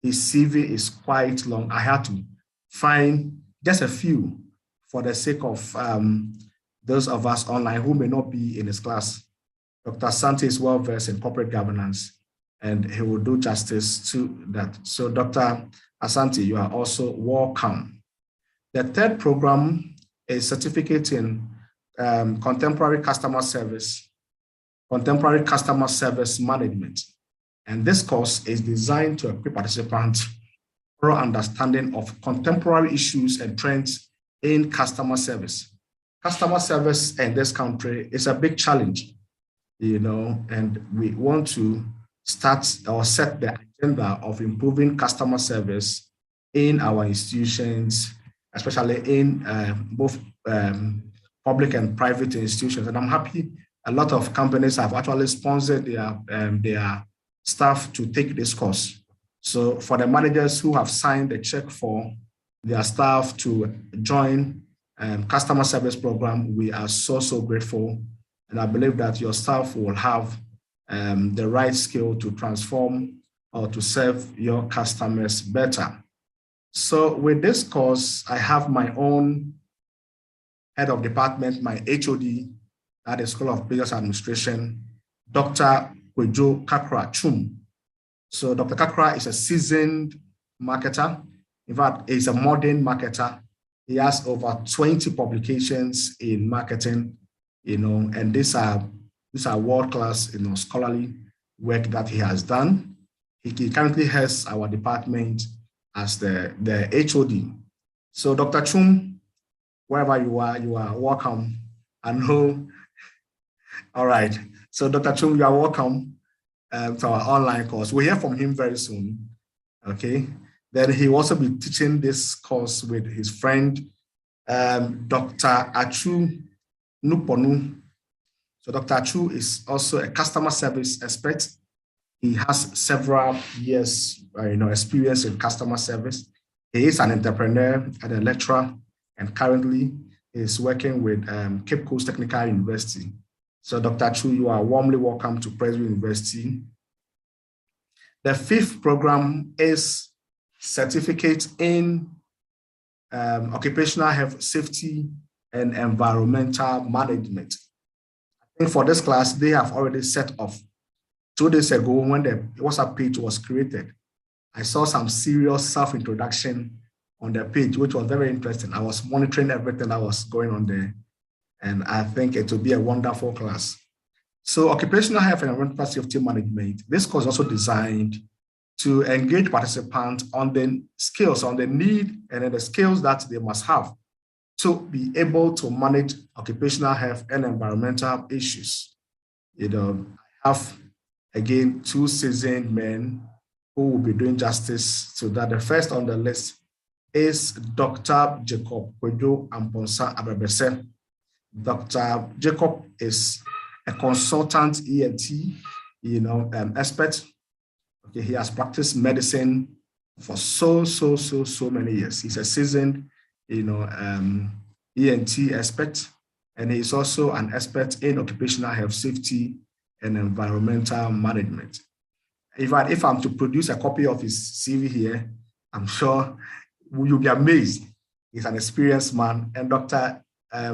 His CV is quite long. I had to find just a few for the sake of those of us online who may not be in his class. Dr. Asante is well versed in corporate governance, and he will do justice to that. So Dr. Asante, you are also welcome. The third program is certificate in contemporary customer service management. And this course is designed to equip participants for understanding of contemporary issues and trends in customer service. Customer service in this country is a big challenge, and we want to start or set the agenda of improving customer service in our institutions, especially in both public and private institutions. And I'm happy a lot of companies have actually sponsored their staff to take this course. So for the managers who have signed the check for their staff to join customer service program, we are so grateful. And I believe that your staff will have the right skill to transform or to serve your customers better. So with this course, I have my own head of department, my HOD at the School of Business Administration, Dr. Kwejo Kakra Chum. So Dr. Kakra is a seasoned marketer. In fact, he's a modern marketer. He has over 20 publications in marketing, and these are world-class, scholarly work that he has done. He currently has our department as the HOD. So Dr. Chum, wherever you are welcome. I know. All right. So Dr. Chum, you are welcome to our online course. We'll hear from him very soon. Okay. Then he will also be teaching this course with his friend, Dr. Achu Nuponu. So Dr. Achu is also a customer service expert. He has several years, experience in customer service. He is an entrepreneur and a lecturer, and currently is working with Cape Coast Technical University. So Dr. Achu, you are warmly welcome to Presbyterian University. The fifth program is certificate in occupational health, safety, and environmental management. I think for this class, they have already set off. 2 days ago, when the WhatsApp page was created, I saw some serious self-introduction on the page, which was very interesting. I was monitoring everything that was going on there, and I think it will be a wonderful class. So occupational health and environmental safety management, this course is also designed to engage participants on the skills, on the need and the skills that they must have to be able to manage occupational health and environmental issues. I have, again, 2 seasoned men who will be doing justice to that. The first on the list is Dr. Jacob Kwejo Amponsa Abebese. Dr. Jacob is a consultant ENT, expert. Okay, he has practiced medicine for so many years. He's a seasoned, ENT expert, and he's also an expert in occupational health, safety, and environmental management. If I'm to produce a copy of his CV here, I'm sure you'll be amazed. He's an experienced man. And Dr.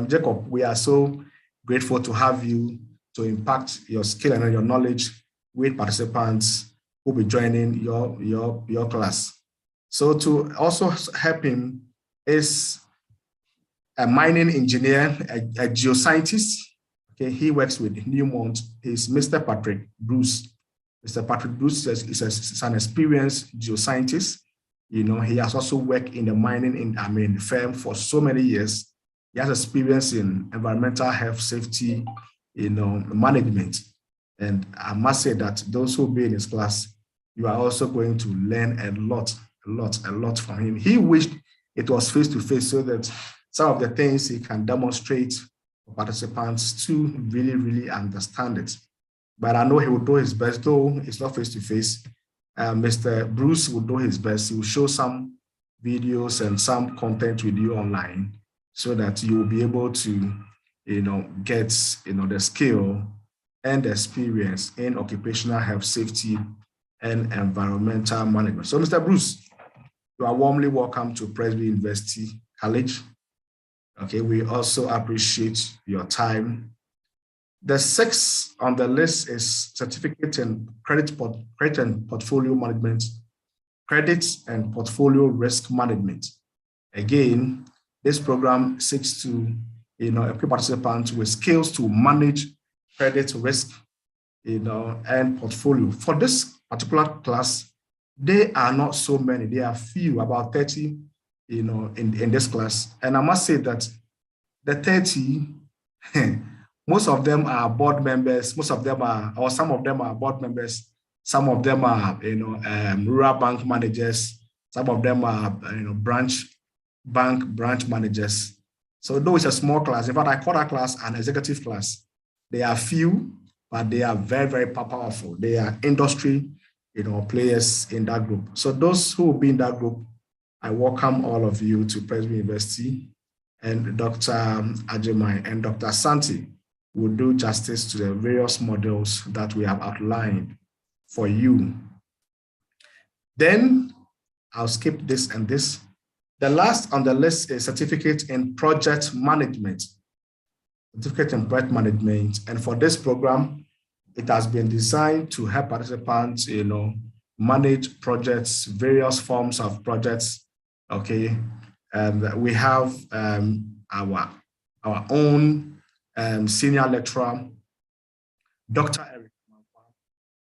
Jacob, we are so grateful to have you to impact your skill and your knowledge with participants who will be joining your class. So to also help him is a mining engineer, a geoscientist. Okay, he works with Newmont. He's Mr. Patrick Bruce. Mr. Patrick Bruce is an experienced geoscientist. He has also worked in the mining firm for so many years. He has experience in environmental health, safety, management. And I must say that those who will be in his class, you are also going to learn a lot from him. He wished it was face-to-face so that some of the things he can demonstrate for participants to really understand it. But I know he will do his best, though it's not face-to-face. Mr. Bruce will do his best. He will show some videos and some content with you online so that you will be able to, get, the skill and the experience in occupational health, safety, and environmental management. So, Mr. Bruce, you are warmly welcome to Presbyterian University College. Okay, we also appreciate your time. The sixth on the list is certificate in credit and portfolio management, credit and portfolio risk management. Again, this program seeks to, equip participants with skills to manage credit risk, and portfolio. For this particular class, they are not so many. They are few, about 30, in this class. And I must say that the 30, most of them are board members. Most of them are, or some of them are board members. Some of them are, rural bank managers. Some of them are, branch managers. So though it's a small class, in fact, I call that class an executive class. They are few, but they are very, very powerful. They are industry, players in that group. So those who will be in that group, I welcome all of you to Presbyterian University, and Dr. Ajimai and Dr. Santi will do justice to the various models that we have outlined for you. Then I'll skip this and this. The last on the list is certificate in project management. Certificate in project management. And for this program, it has been designed to help participants, manage projects, various forms of projects. Okay. We have our own senior lecturer, Dr. Eric.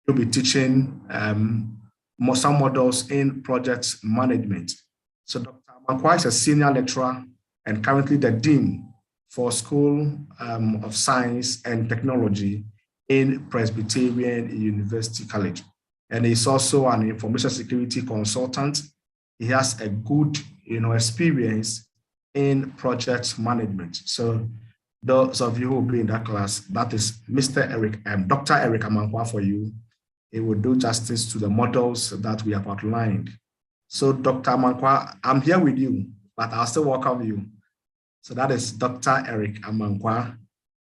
He'll be teaching some models in project management. So Dr. Mankwa is a senior lecturer and currently the dean for School of Science and Technology in Presbyterian University College. And he's also an information security consultant. He has a good, experience in project management. So those of you who will be in that class, that is Mr. Eric, Dr. Eric Amankwa for you. He will do justice to the models that we have outlined. So Dr. Amankwa, I'm here with you, but I'll still welcome you. So that is Dr. Eric Amankwa.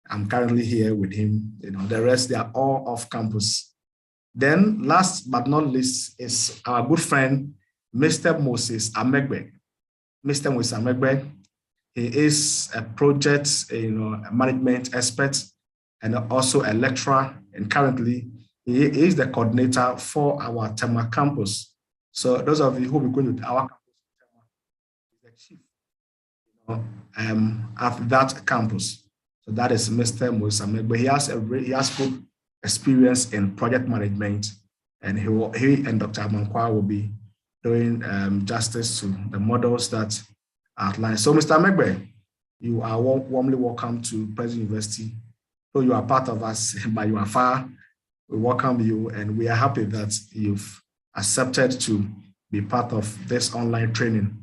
I'm currently here with him. The rest, they are all off campus. Then last but not least is our good friend, Mr. Moses Amegbe. Mr. Moses Amegbe, he is a project management expert and also a lecturer. And currently, he is the coordinator for our Tema campus. So those of you who will be going to our campus, the chief at that campus. So that is Mr. Moses Amegbe. He has good experience in project management, and he and Dr. Amankwa will be doing justice to the models that are outlined. So Mr. Amegbe, you are warmly welcome to Presbyterian University. So you are part of us, but you are far. We welcome you, and we are happy that you've accepted to be part of this online training.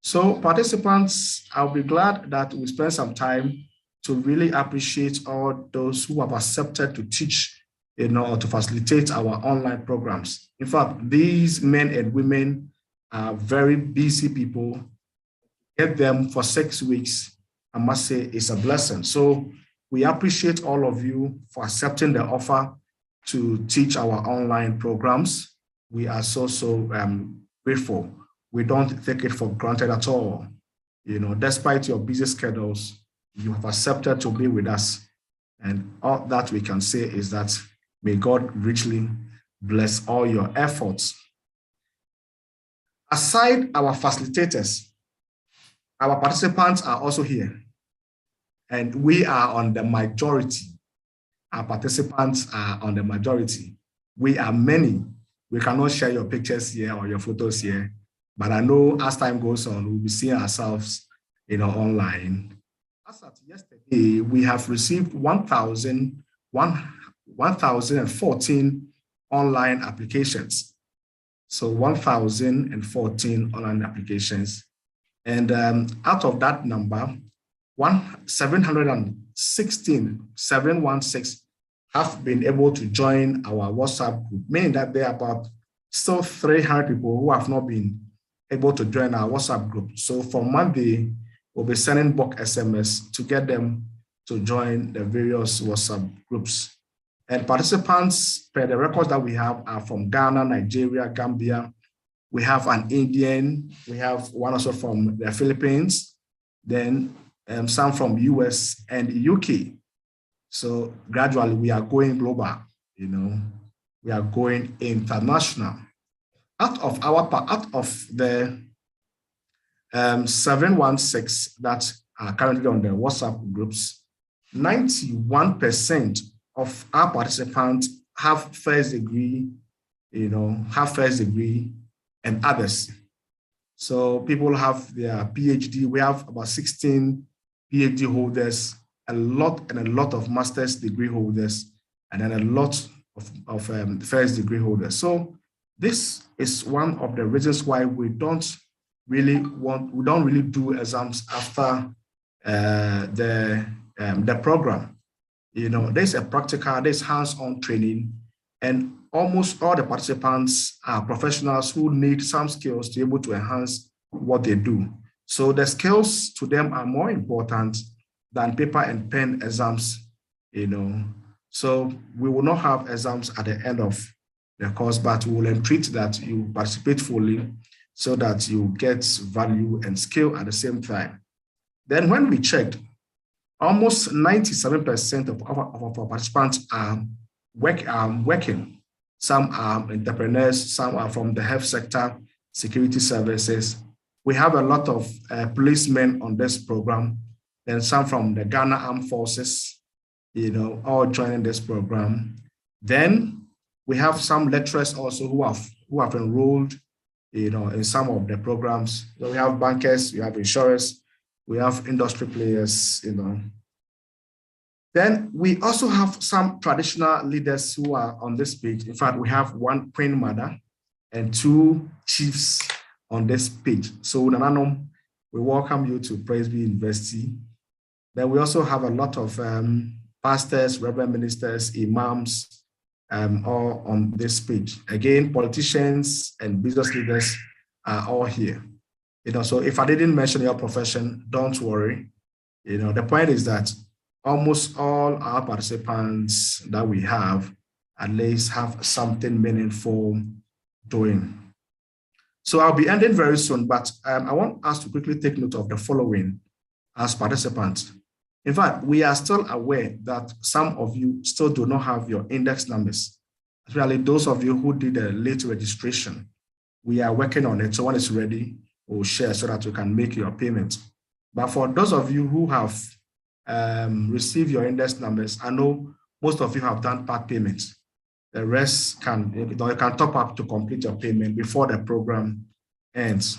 So participants, I'll be glad that we spend some time to really appreciate all those who have accepted to teach, to facilitate our online programs. In fact, these men and women are very busy people. Get them for 6 weeks, I must say, is a blessing. So we appreciate all of you for accepting the offer to teach our online programs. We are so grateful. We don't take it for granted at all. Despite your busy schedules, you have accepted to be with us. And all that we can say is that may God richly bless all your efforts. Aside our facilitators, our participants are also here. And we are on the majority. Our participants are on the majority. We are many. We cannot share your pictures here or your photos here. But I know as time goes on, we'll be seeing ourselves online. As of yesterday, we have received 1,014 online applications. So 1,014 online applications. And out of that number, 716 have been able to join our WhatsApp group, meaning that there are about still 300 people who have not been able to join our WhatsApp group. So from Monday, we'll be sending bulk SMS to get them to join the various WhatsApp groups. And participants, per the records that we have, are from Ghana, Nigeria, Gambia. We have an Indian. We have one also from the Philippines. Then some from US and UK. So gradually we are going global, you know, we are going international. Out of the 716 that are currently on the WhatsApp groups, 91% of our participants have first degree, and others. So people have their PhD. We have about 16 PhD holders, a lot of master's degree holders, and then a lot of first degree holders. So this is one of the reasons why we don't really do exams after the program. You know, there's a practical, there's hands-on training, and almost all the participants are professionals who need some skills to be able to enhance what they do. So the skills to them are more important than paper and pen exams, you know. So we will not have exams at the end of the course, but we will entreat that you participate fully so that you get value and skill at the same time. Then when we checked, almost 97% of our participants are working. Some are entrepreneurs, some are from the health sector, security services. We have a lot of policemen on this program, and some from the Ghana Armed Forces, you know, all joining this program. Then we have some lecturers also who have enrolled, you know, in some of the programs. So we have bankers, we have insurers, we have industry players, you know. Then we also have some traditional leaders who are on this page. In fact, we have one Queen Mother and two chiefs on this page. So Nananom, we welcome you to Presbyterian University. Then we also have a lot of pastors, reverend ministers, imams, all on this page. Again, politicians and business leaders are all here. You know, so if I didn't mention your profession, don't worry. You know, the point is that almost all our participants that we have at least have something meaningful doing. So I'll be ending very soon, but I want us to quickly take note of the following as participants. In fact, we are still aware that some of you still do not have your index numbers, especially those of you who did a late registration. We are working on it, so when it's ready, we'll share so that you can make your payment. But for those of you who have receive your index numbers, I know most of you have done part payments. The rest you can top up to complete your payment before the program ends.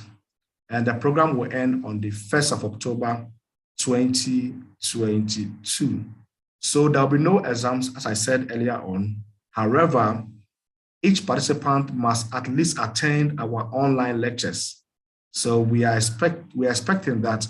And the program will end on the 1st of October, 2022. So there'll be no exams, as I said earlier on. However, each participant must at least attend our online lectures. So we are expecting that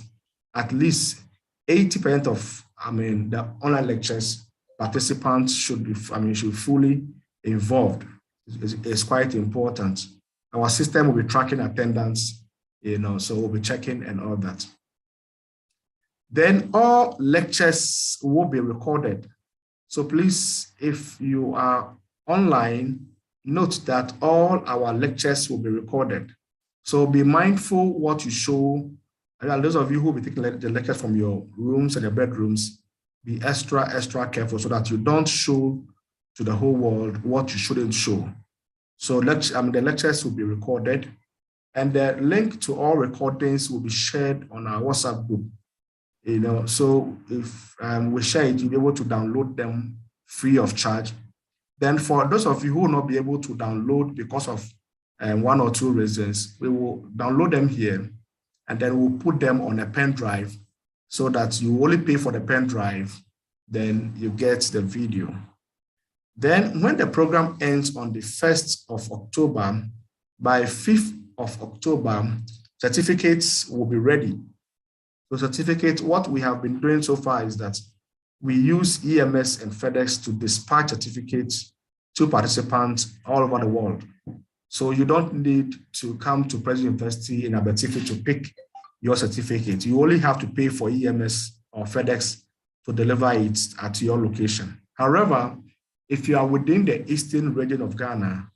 at least 80% of the online lectures participants should be fully involved. It's quite important. Our system will be tracking attendance, you know, so we'll be checking and all that. Then all lectures will be recorded. So please, if you are online, note that all our lectures will be recorded. So be mindful what you show. And those of you who will be taking the lectures from your rooms and your bedrooms, be extra careful so that you don't show to the whole world what you shouldn't show. So the lectures will be recorded, and the link to all recordings will be shared on our WhatsApp group. You know, so if we share it, you'll be able to download them free of charge. Then for those of you who will not be able to download because of one or two reasons, we will download them here, and then we'll put them on a pen drive so that you only pay for the pen drive, then you get the video. Then when the program ends on the 1st of October, by 5th of October, certificates will be ready. So certificate, what we have been doing so far is that we use EMS and FedEx to dispatch certificates to participants all over the world. So you don't need to come to Presbyterian University in Abetifi to pick your certificate. You only have to pay for EMS or FedEx to deliver it at your location. However, if you are within the eastern region of Ghana,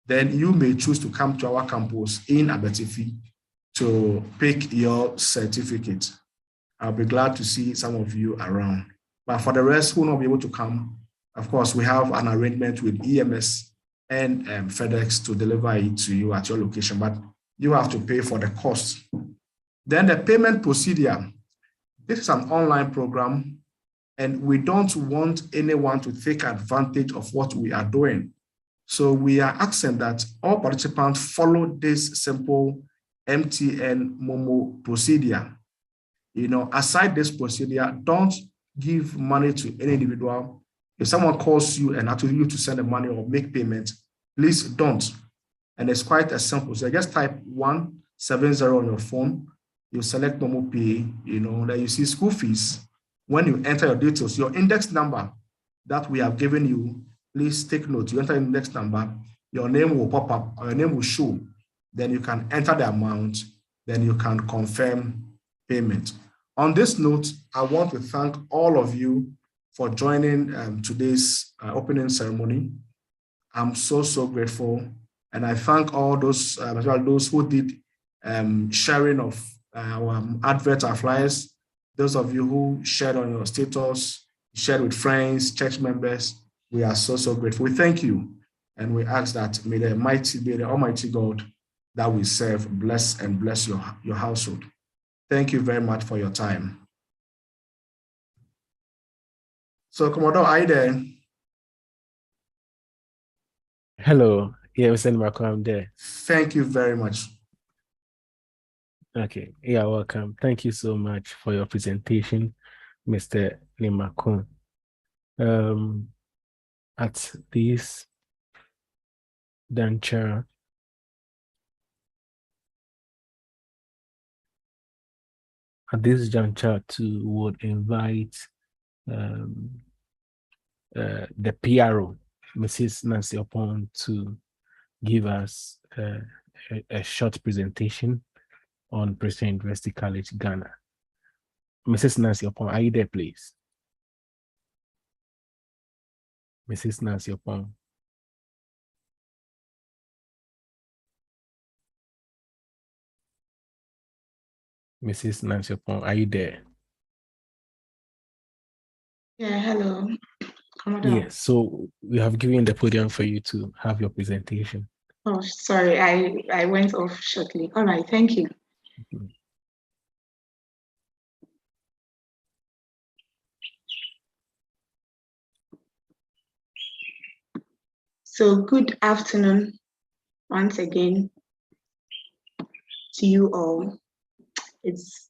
then you may choose to come to our campus in Abetifi to pick your certificate. I'll be glad to see some of you around. But for the rest who will not be able to come, of course, we have an arrangement with EMS and FedEx to deliver it to you at your location, but you have to pay for the cost. Then the payment procedure. This is an online program, and we don't want anyone to take advantage of what we are doing. So we are asking that all participants follow this simple MTN Momo procedure. Aside this procedure, don't give money to any individual. If someone calls you and asks you to send the money or make payment, please don't. And it's quite as simple. So just type 170 on your phone. You select Momo Pay, then you see school fees. When you enter your details, your index number that we have given you, please take note. You enter the index number, your name will pop up, or your name will show. Then you can enter the amount, then you can confirm payment. On this note, I want to thank all of you for joining today's opening ceremony. I'm so grateful. And I thank all those, as well, those who did sharing of our adverts, our flyers, those of you who shared on your status, shared with friends, church members. We are so grateful. We thank you. And we ask that may the Almighty God that we serve bless and bless your household. Thank you very much for your time. So, Commodore, are you there? Hello. Yeah, Mr. Marco, I'm there. Thank you very much. Okay. Yeah, welcome. Thank you so much for your presentation, Mr. Limakun. At this juncture, would invite the PRO, Mrs. Nancy Opon, to give us a short presentation on Presbyterian University College, Ghana. Mrs. Nancy Opon, are you there, please? Mrs. Nancy Opon. Mrs. Nancy Opon, are you there? Yeah, hello, Commodore. Yes, so we have given the podium for you to have your presentation. Oh, sorry, I went off shortly. All right, thank you. So good afternoon once again to you all. It's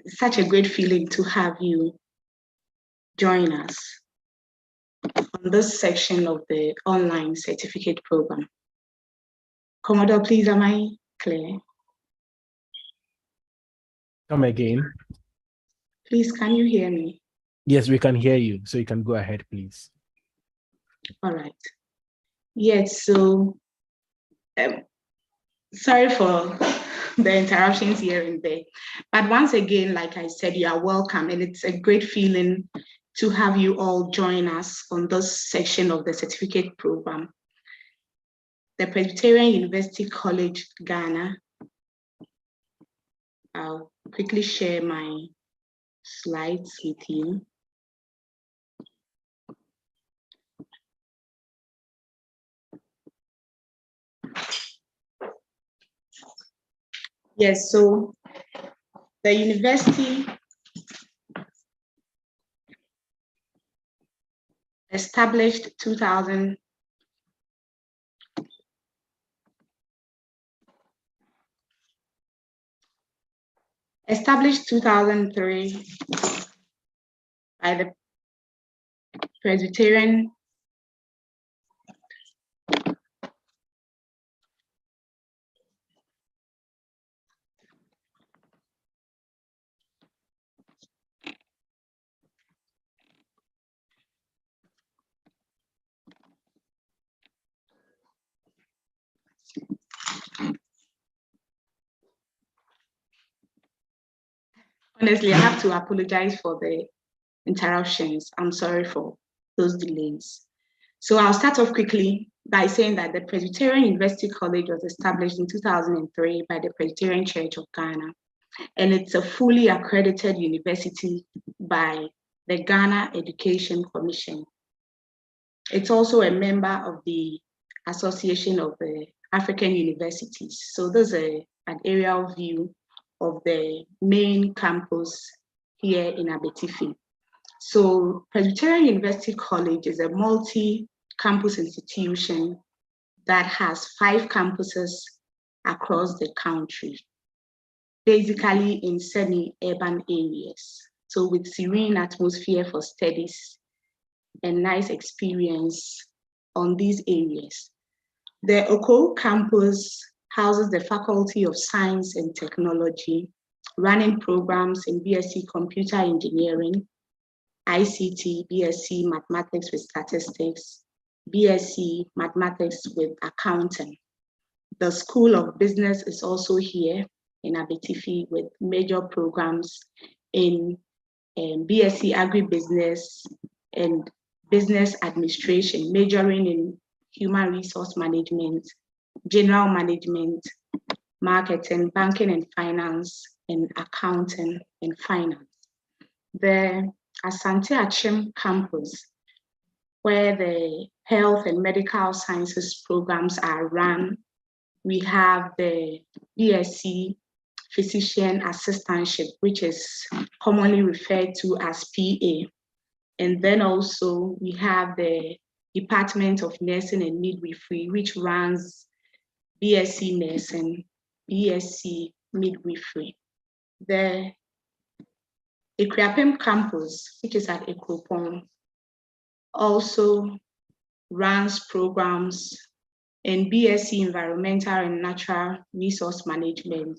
such a great feeling to have you join us on this section of the online certificate program. Commodore, please, am I clear? Come again. Please, can you hear me? Yes, we can hear you, so you can go ahead, please. All right. Yes, so sorry for the interruptions here and there. But once again, like I said, you are welcome, and it's a great feeling to have you all join us on this section of the certificate program. The Presbyterian University College, Ghana. I'll quickly share my slides with you. Yes, so the university established 2003 by the Presbyterian Honestly, I have to apologize for the interruptions. I'm sorry for those delays. So I'll start off quickly by saying that the Presbyterian University College was established in 2003 by the Presbyterian Church of Ghana, and it's a fully accredited university by the Ghana Education Commission. It's also a member of the Association of the African Universities. So there's an aerial view of the main campus here in Abetifi. So Presbyterian University College is a multi-campus institution that has 5 campuses across the country, basically in semi-urban areas. So with serene atmosphere for studies and nice experience on these areas. The Oko campus houses the Faculty of Science and Technology, running programs in BSc Computer Engineering, ICT, BSc Mathematics with Statistics, BSc Mathematics with Accounting. The School of Business is also here in Abetifi with major programs in BSc Agribusiness and Business Administration, majoring in Human Resource Management, General Management, Marketing, Banking and Finance, and Accounting and Finance. The Asante Achim campus, where the health and medical sciences programs are run, we have the BSc Physician Assistantship, which is commonly referred to as PA. And then also we have the Department of Nursing and Midwifery, which runs BSc Nursing, BSc Midwifery. The Ekriapem campus, which is at Ekropon, also runs programs in BSc Environmental and Natural Resource Management,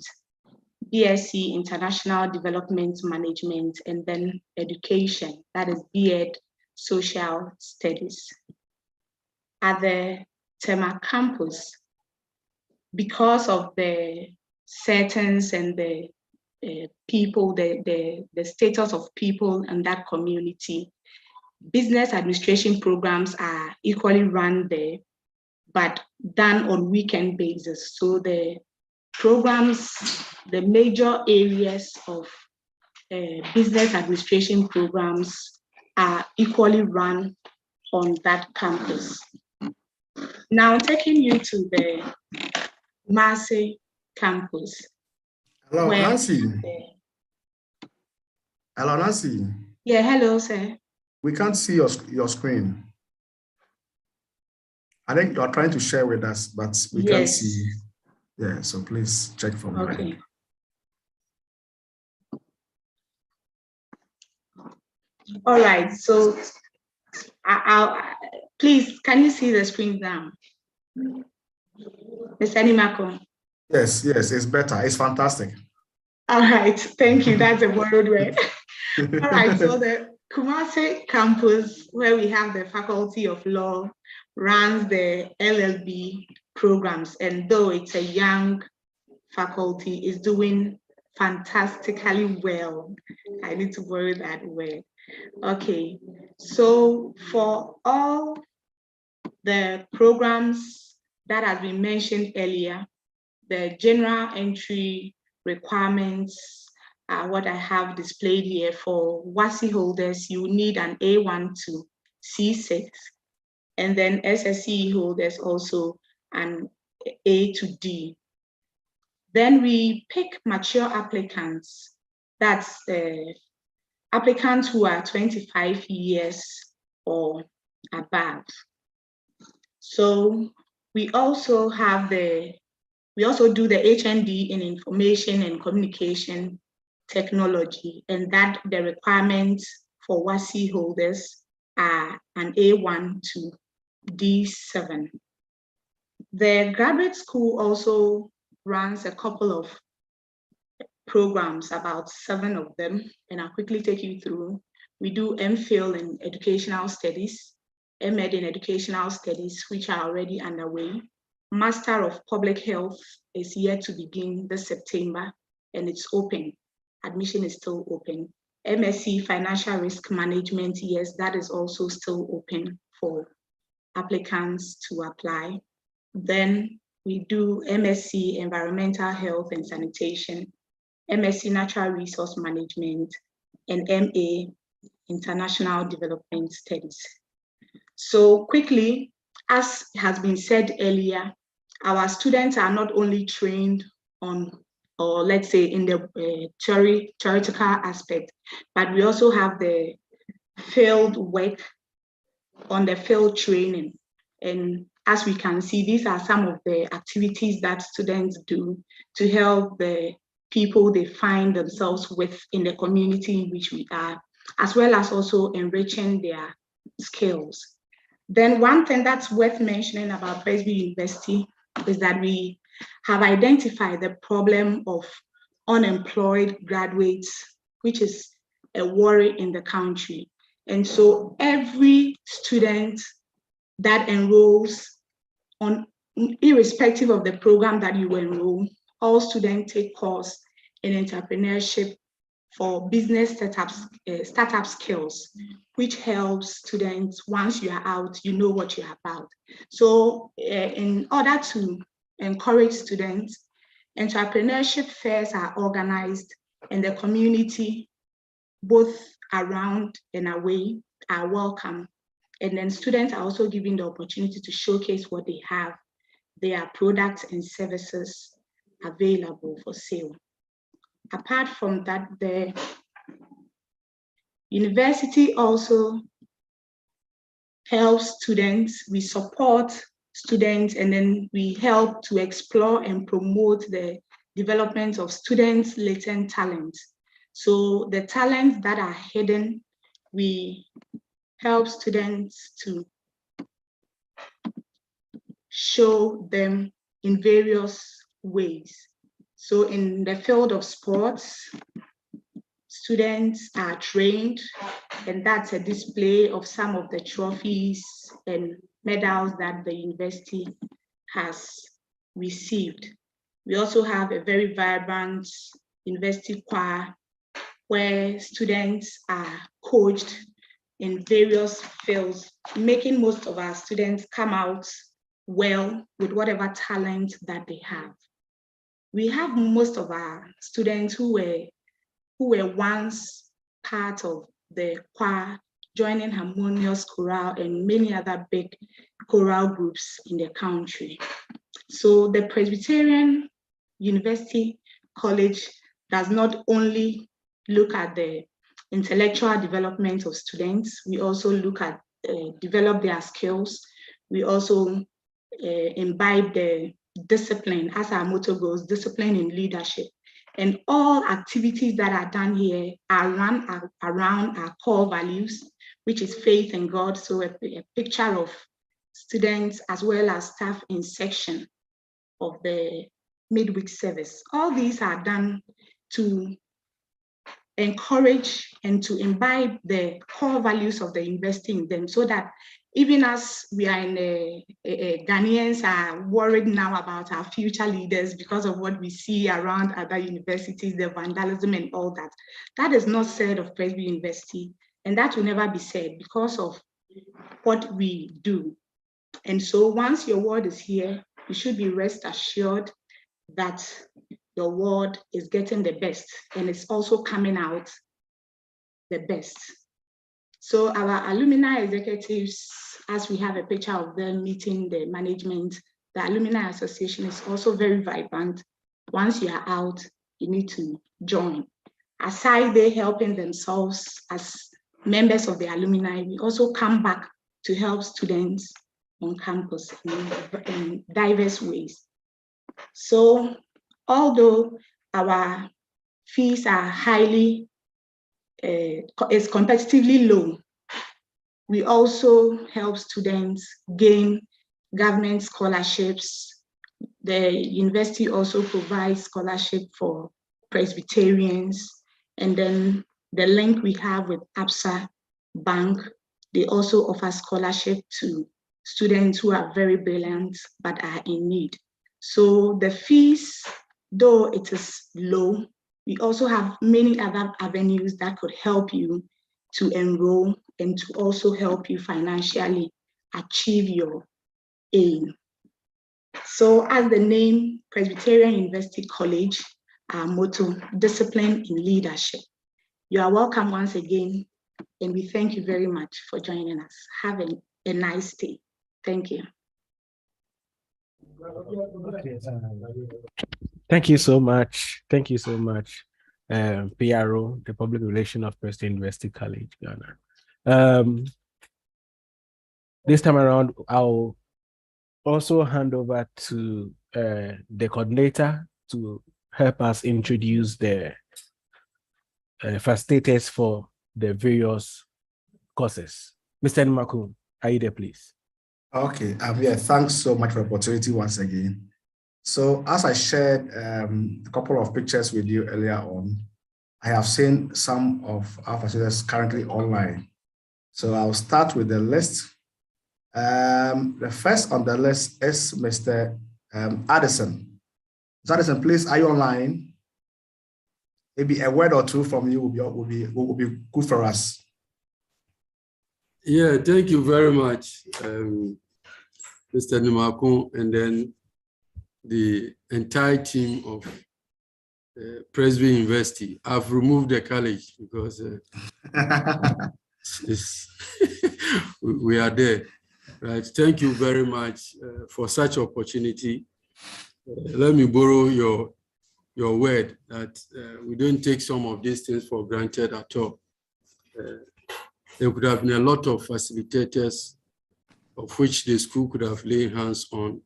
BSc International Development Management, and then Education, that is BEd Social Studies. At the Tema campus, because of the settings and the people, the status of people in that community, business administration programs are equally run there, but done on weekend basis. So the programs, the major areas of business administration programs are equally run on that campus. Now taking you to the Marseille campus. Hello, Nancy. Hello, Nancy. Yeah, hello, sir. We can't see your screen. I think you are trying to share with us, but we can't see. Yeah, so please check from your end. All right, so I'll please, can you see the screen now? Mr. Nimako? Yes, it's better. It's fantastic. All right, thank you. That's a borrowed word. All right, so the Kumasi campus, where we have the Faculty of Law, runs the LLB programs, and though it's a young faculty, is doing fantastically well. I need to borrow that word. Okay, so for all the programs that have been mentioned earlier, the general entry requirements are what I have displayed here. For WASI holders, you need an A1 to C6, and then SSCE holders also an A to D. Then we pick mature applicants, that's applicants who are 25 years or above. So we also do the HND in Information and Communication Technology, and that the requirements for WASI holders are an A1 to D7. The graduate school also runs a couple of programs, about 7 of them, and I'll quickly take you through. We do MPhil in Educational Studies, MEd in Educational Studies, which are already underway. Master of Public Health is yet to begin this September, and it's open. admission is still open. MSc Financial Risk Management, yes, that is also still open for applicants to apply. Then we do MSc Environmental Health and Sanitation, MSc Natural Resource Management, and MA International Development Studies. So quickly, as has been said earlier, our students are not only trained on, or let's say in the theoretical aspect, but we also have the field work on the field training. And as we can see, these are some of the activities that students do to help the people they find themselves with in the community in which we are, as well as also enriching their skills. Then one thing that's worth mentioning about Presby University is that we have identified the problem of unemployed graduates, which is a worry in the country. And so every student that enrolls, irrespective of the program that you enroll, all students take course in entrepreneurship for business startup skills, which helps students, once you are out, you know what you're about. So in order to encourage students, entrepreneurship fairs are organized and the community, both around and away, are welcome. And then students are also given the opportunity to showcase what they have, their products and services available for sale. Apart from that, the university also helps students. We support students, and then we help to explore and promote the development of students' latent talents. So the talents that are hidden, we help students to show them in various ways. So in the field of sports, students are trained, and that's a display of some of the trophies and medals that the university has received. We also have a very vibrant university choir where students are coached in various fields, making most of our students come out well with whatever talent that they have. We have most of our students who were once part of the choir, joining Harmonious Chorale and many other big choral groups in the country. So the Presbyterian University College does not only look at the intellectual development of students, we also look at develop their skills. We also imbibe the discipline, as our motto goes, discipline in leadership. And all activities that are done here are run around our core values, which is faith in God. So a picture of students as well as staff in section of the midweek service. All these are done to encourage and to imbibe the core values of the university in them, so that even as we are in Ghanaians are worried now about our future leaders because of what we see around other universities, the vandalism and all that. That is not said of Presby University, and that will never be said because of what we do. And so once your word is here, you should be rest assured that your word is getting the best, and it's also coming out the best. So our alumni executives, as we have a picture of them meeting the management, the Alumni Association is also very vibrant. Once you are out, you need to join. Aside they helping themselves as members of the alumni, we also come back to help students on campus in diverse ways. So although our fees are is competitively low, we also help students gain government scholarships. The university also provides scholarship for Presbyterians. And then the link we have with ABSA Bank, they also offer scholarship to students who are very brilliant but are in need. So the fees, though it is low, We also have many other avenues that could help you to enroll and to also help you financially achieve your aim. So as the name Presbyterian University College, our motto, discipline in leadership. You are welcome once again, and we thank you very much for joining us. Have a nice day. Thank you. Thank you so much. Thank you so much, PRO, the Public Relations of Presbyterian University College, Ghana. This time around, I'll also hand over to the coordinator to help us introduce the facilitators for the various courses. Mr. Nmakun, are you there, please? Okay, yeah, thanks so much for the opportunity once again. So as I shared a couple of pictures with you earlier on, I have seen some of our facilitators currently online. So I'll start with the list. The first on the list is Mr. Addison. Mr. Addison, please, are you online? Maybe a word or two from you will be good for us. Yeah, thank you very much, Mr. Nmakun, and then the entire team of Presbyterian University. I've removed the college because we are there. Right. Thank you very much for such opportunity. Let me borrow your word that we don't take some of these things for granted at all. There could have been a lot of facilitators of which the school could have laid hands on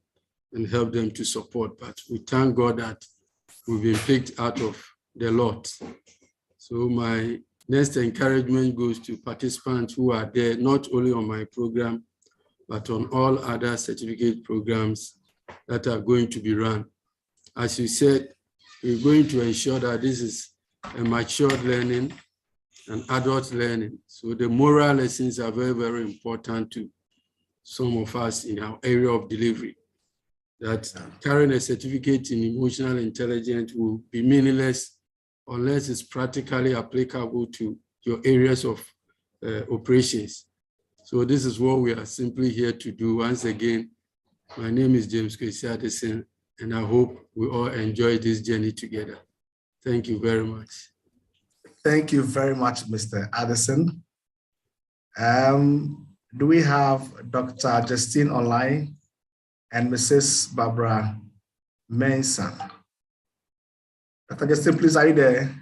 and helped them to support, but we thank God that we've been picked out of the lot. So my next encouragement goes to participants who are there, not only on my program, but on all other certificate programs that are going to be run. As you said, we're going to ensure that this is a matured learning and adult learning. So the moral lessons are very, very important to some of us in our area of delivery. That carrying a certificate in emotional intelligence will be meaningless unless it's practically applicable to your areas of operations. So this is what we are simply here to do. Once again, my name is James Kwesi Adolescent, and I hope we all enjoy this journey together. Thank you very much. Thank you very much, Mr. Addison. Do we have Dr. Justine online and Mrs. Barbara Mensah? Dr. Justine, please, are you there?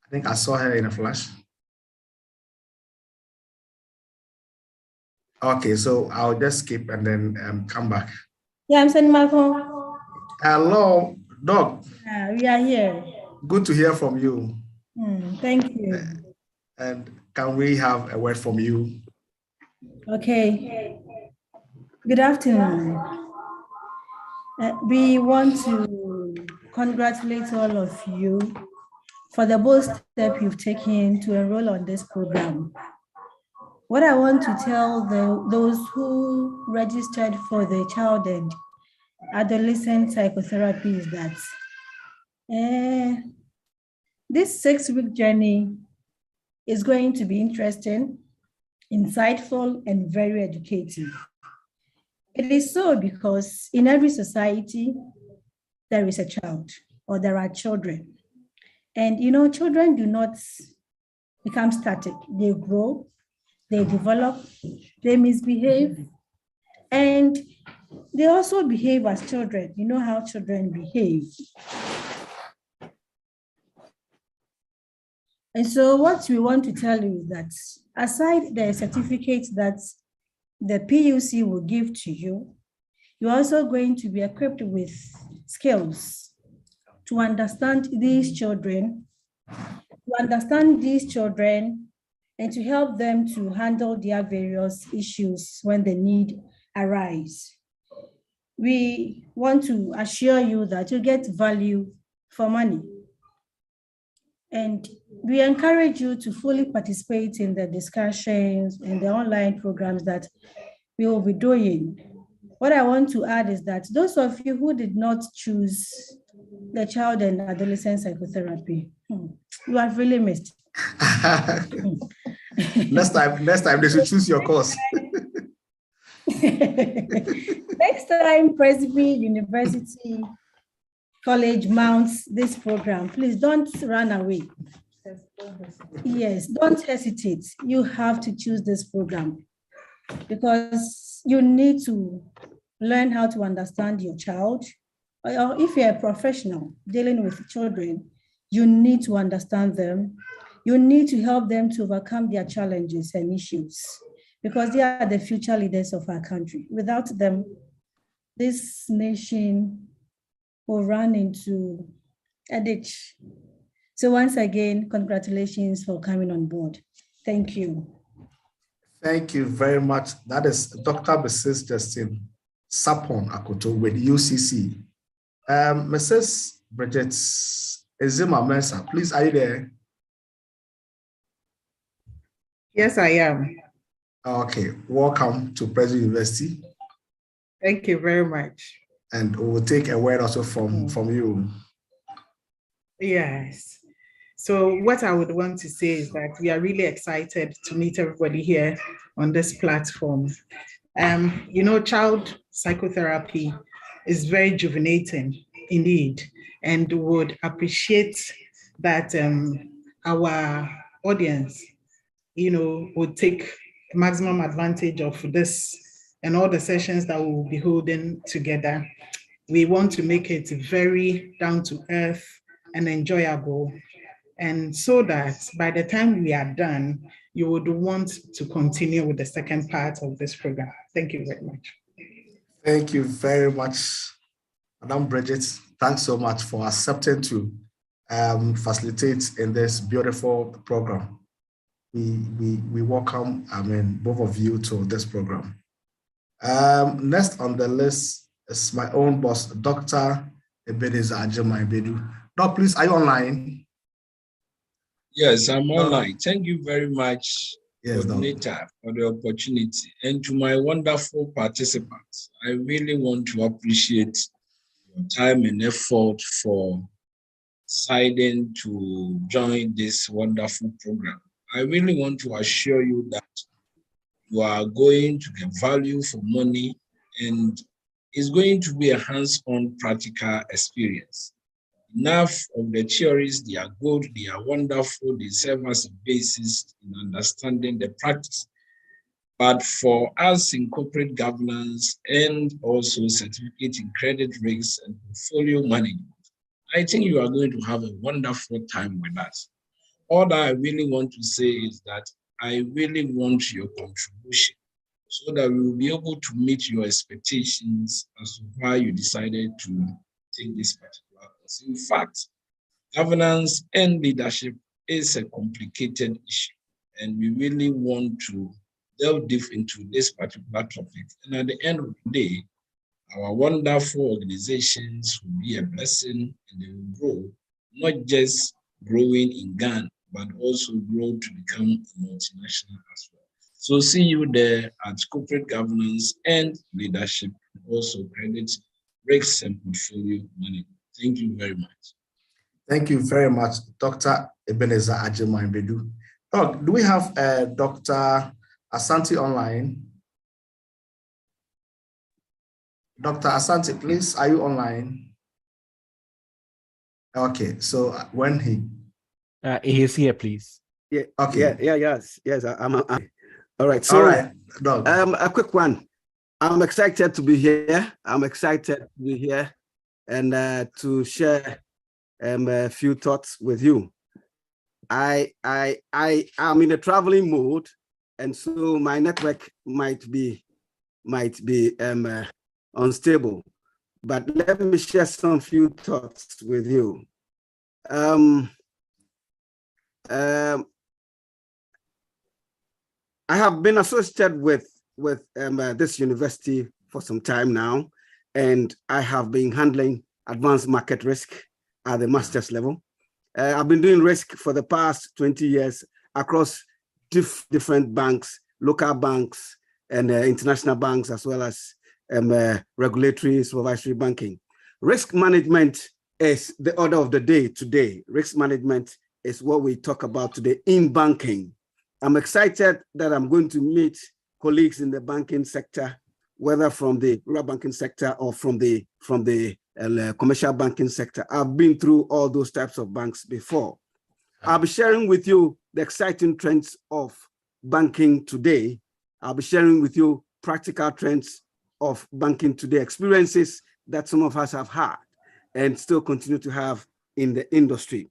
I think I saw her in a flash. Okay, so I'll just skip and then come back. Yeah, I'm sending my phone. Hello, Doc. We are here. Good to hear from you. Thank you. And can we have a word from you? Okay. Good afternoon. We want to congratulate all of you for the bold step you've taken to enroll on this program. What I want to tell those who registered for the child and adolescent psychotherapy is that this 6-week journey is going to be interesting, insightful, and very educative. It is so because in every society, there is a child or there are children. And children do not become static. They grow, they develop, they misbehave, and they also behave as children. You know how children behave. And so what we want to tell you is that aside the certificate that the PUC will give to you, you're also going to be equipped with skills to understand these children, and to help them to handle their various issues when the need arise. We want to assure you that you get value for money. And we encourage you to fully participate in the discussions and the online programs that we will be doing. What I want to add is that those of you who did not choose the child and adolescent psychotherapy. You have really missed. Next time they should choose your course. Next time, Presbyterian University College mounts this program, please don't run away. Yes, don't hesitate. You have to choose this program because you need to learn how to understand your child. Or if you're a professional dealing with children, you need to understand them. You need to help them to overcome their challenges and issues because they are the future leaders of our country. Without them, this nation will run into a ditch. So once again, congratulations for coming on board. Thank you. Thank you very much. That is Dr. Mrs. Justin Sapon Akoto with UCC. Mrs. Bridget Ezima Mensa, please, are you there? Yes, I am. Okay, welcome to Presbyterian University. Thank you very much. And we will take a word also from you. Yes. So what I would want to say is that we are really excited to meet everybody here on this platform. You know, child psychotherapy is very rejuvenating indeed, and would appreciate that our audience, you know, would take maximum advantage of this and all the sessions that we will be holding together. We want to make it very down to earth and enjoyable, and so that by the time we are done, you would want to continue with the second part of this program. Thank you very much. Thank you very much, Madam Bridget. Thanks so much for accepting to facilitate in this beautiful program. We welcome, both of you to this program. Next on the list is my own boss, Dr. Ebenezer Ajema-Ibedu. Doc, please, are you online? Yes, I'm online. Thank you very much, coordinator, for the opportunity. And to my wonderful participants, I really want to appreciate your time and effort for deciding to join this wonderful program. I really want to assure you that you are going to get value for money, and it's going to be a hands-on practical experience. Enough of the theories, they are good, they are wonderful, they serve as a basis in understanding the practice. But for us in corporate governance and also certificate in credit risks and portfolio management, I think you are going to have a wonderful time with us. All that I really want to say is that I really want your contribution so that we will be able to meet your expectations as to why you decided to take this particular course. In fact, governance and leadership is a complicated issue, and we really want to delve deep into this particular topic. And at the end of the day, our wonderful organizations will be a blessing, and they will grow, not just growing in Ghana, but also grow to become a multinational as well. So see you there at corporate governance and leadership, also credit, risks, and portfolio management. Thank you very much. Thank you very much, Dr. Ebenezer Ajema-Ibedu. Doc, do we have Dr. Asante online? Dr. Asante, please, are you online? Okay, so when he is here, please. Yeah. Okay. Yes. I'm all right. So, all right, Doc. A quick one. I'm excited to be here. And to share a few thoughts with you. I am in a traveling mode, and so my network might be unstable. But let me share some few thoughts with you. I have been associated with this university for some time now, and I have been handling advanced market risk at the master's level. I've been doing risk for the past 20 years across different banks, local banks, and international banks, as well as regulatory supervisory banking. Risk management is the order of the day today. Risk management is what we talk about today in banking. I'm excited that I'm going to meet colleagues in the banking sector, whether from the rural banking sector or from the commercial banking sector. I've been through all those types of banks before. I'll be sharing with you the exciting trends of banking today. I'll be sharing with you practical trends of banking today, experiences that some of us have had and still continue to have in the industry.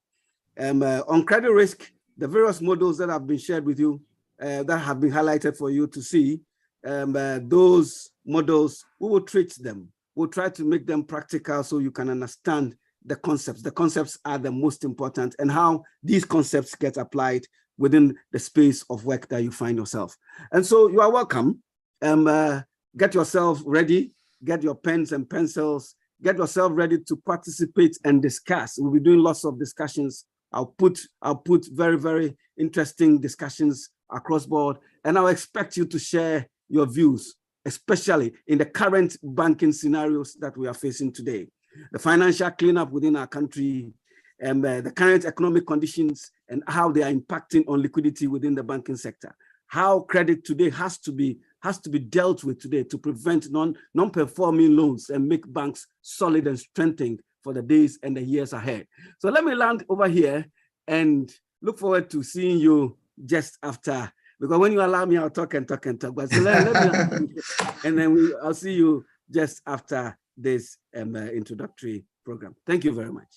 On credit risk, the various models that have been shared with you, that have been highlighted for you to see, those models, we will treat them. We'll try to make them practical so you can understand the concepts. The concepts are the most important and how these concepts get applied within the space of work that you find yourself. And so you are welcome. Get yourself ready, get your pens and pencils, get yourself ready to participate and discuss. We'll be doing lots of discussions. I'll put very, very interesting discussions across board, and I'll expect you to share your views, especially in the current banking scenarios that we are facing today. The financial cleanup within our country, and the current economic conditions and how they are impacting on liquidity within the banking sector. How credit today has to be dealt with today to prevent non-performing loans and make banks solid and strengthened for the days and the years ahead. So let me land over here and look forward to seeing you just after, because when you allow me, I'll talk and talk and talk. But so let me, and then I'll see you just after this introductory program. Thank you very much.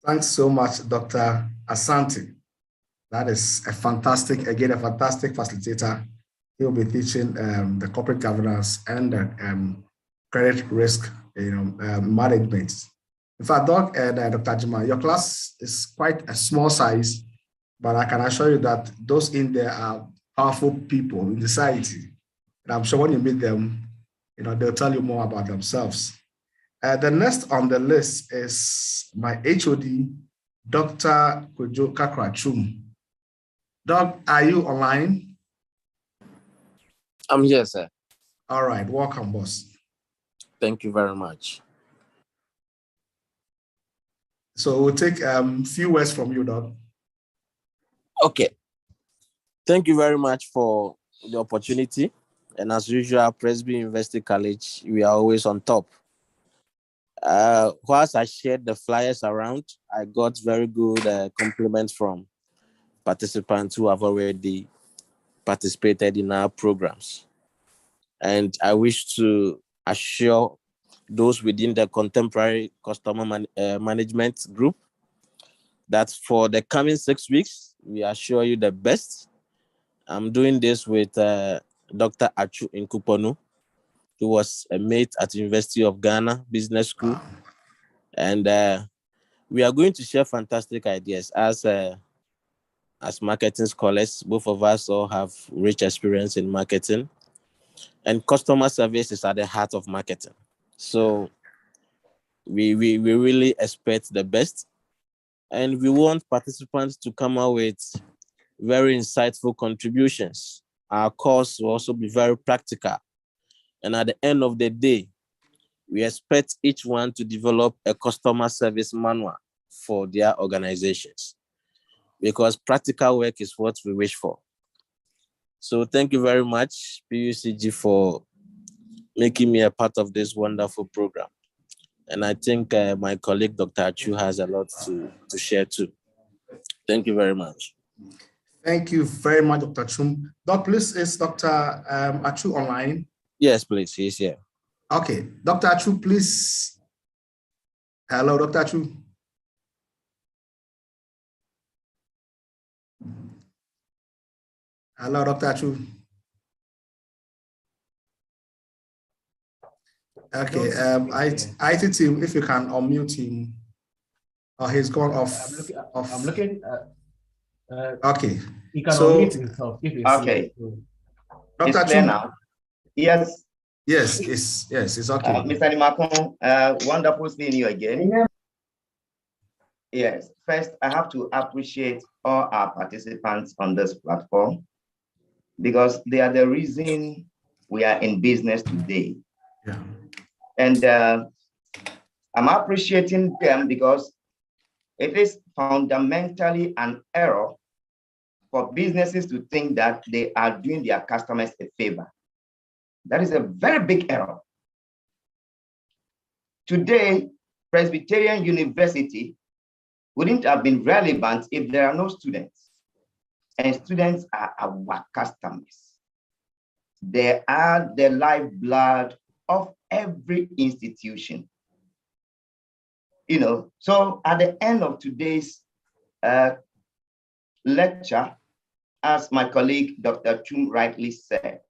Thanks so much, Dr. Asante. That is a fantastic facilitator. He'll be teaching the corporate governance and the credit risk, management. In fact, Doc and Dr. Jima, your class is quite a small size, but I can assure you that those in there are powerful people in society. And I'm sure when you meet them, they'll tell you more about themselves. The next on the list is my HOD, Dr. Kojo Kakrachum. Doc, are you online? I'm here, sir. All right, welcome, boss. Thank you very much. So we'll take a few words from you, Doc. Okay. Thank you very much for the opportunity. And as usual, Presbyterian University College, we are always on top. Whilst I shared the flyers around, I got very good compliments from participants who have already participated in our programs. And I wish to assure those within the contemporary customer management group that for the coming 6 weeks, we assure you the best. I'm doing this with Dr. Achu Inkuponu, who was a mate at the University of Ghana Business School. Wow. And we are going to share fantastic ideas as marketing scholars. Both of us all have rich experience in marketing, and customer service is at the heart of marketing. So we really expect the best, and we want participants to come out with very insightful contributions. Our course will also be very practical. And at the end of the day, we expect each one to develop a customer service manual for their organizations, because practical work is what we wish for. So thank you very much, PUCG, for making me a part of this wonderful program. And I think my colleague, Dr. Achu, has a lot to share too. Thank you very much. Thank you very much, Dr. Chum. Doc, please, is Dr. Achu online? Yes, please, he's here. Okay, Dr. Achu, please. Hello, Dr. Achu. Hello, Dr. Achu. Okay, IT team, if you can unmute him. Oh, he's gone off. I'm looking at. Okay. He can unmute himself. Okay. Dr. It's clear now. Yes. Yes, it's okay. Mr. Nimakon, wonderful seeing you again. Yes. First, I have to appreciate all our participants on this platform, because they are the reason we are in business today. Yeah. And I'm appreciating them because It is fundamentally an error for businesses to think that they are doing their customers a favor. That is a very big error. Today, Presbyterian University wouldn't have been relevant if there are no students. And students are our customers. They are the lifeblood of every institution. So at the end of today's lecture, as my colleague, Dr. Chum rightly said,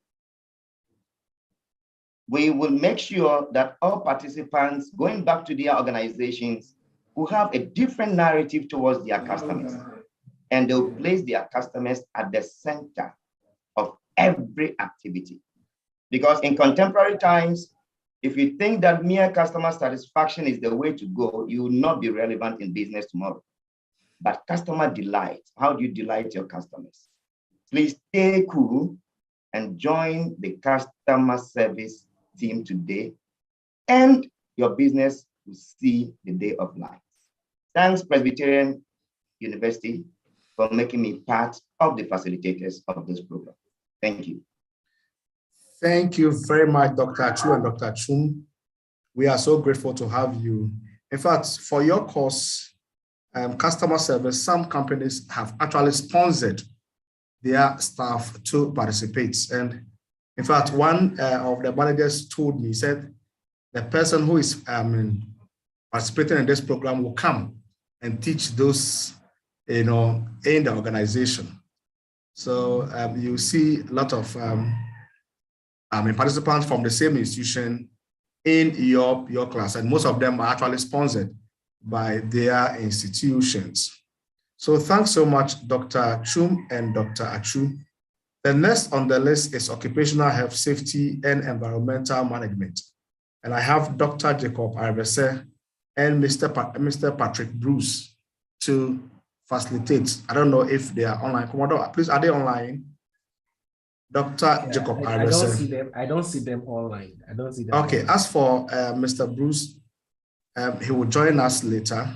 we will make sure that all participants going back to their organizations will have a different narrative towards their customers, and they'll place their customers at the center of every activity. Because in contemporary times, if you think that mere customer satisfaction is the way to go, you will not be relevant in business tomorrow. But customer delight, how do you delight your customers? Please stay cool and join the customer service team today, and your business will see the day of light. Thanks, Presbyterian University, for making me part of the facilitators of this program. Thank you. Thank you very much, Dr. Chu and Dr. Chum. We are so grateful to have you. In fact, for your course, customer service, some companies have actually sponsored their staff to participate. And in fact, one of the managers told me, said, the person who is participating in this program will come and teach those, in the organization. So you see a lot of participants from the same institution in your class, and most of them are actually sponsored by their institutions. So thanks so much, Dr. Chum and Dr. Achu. The next on the list is Occupational Health, Safety, and Environmental Management. And I have Dr. Jacob Arbese and Mr. Patrick Bruce to facilitate. I don't know if they are online. Commodore, please, are they online? Dr. Jacob Arbese. I don't see them online. I don't see them. Okay, online. as for Mr. Bruce, he will join us later.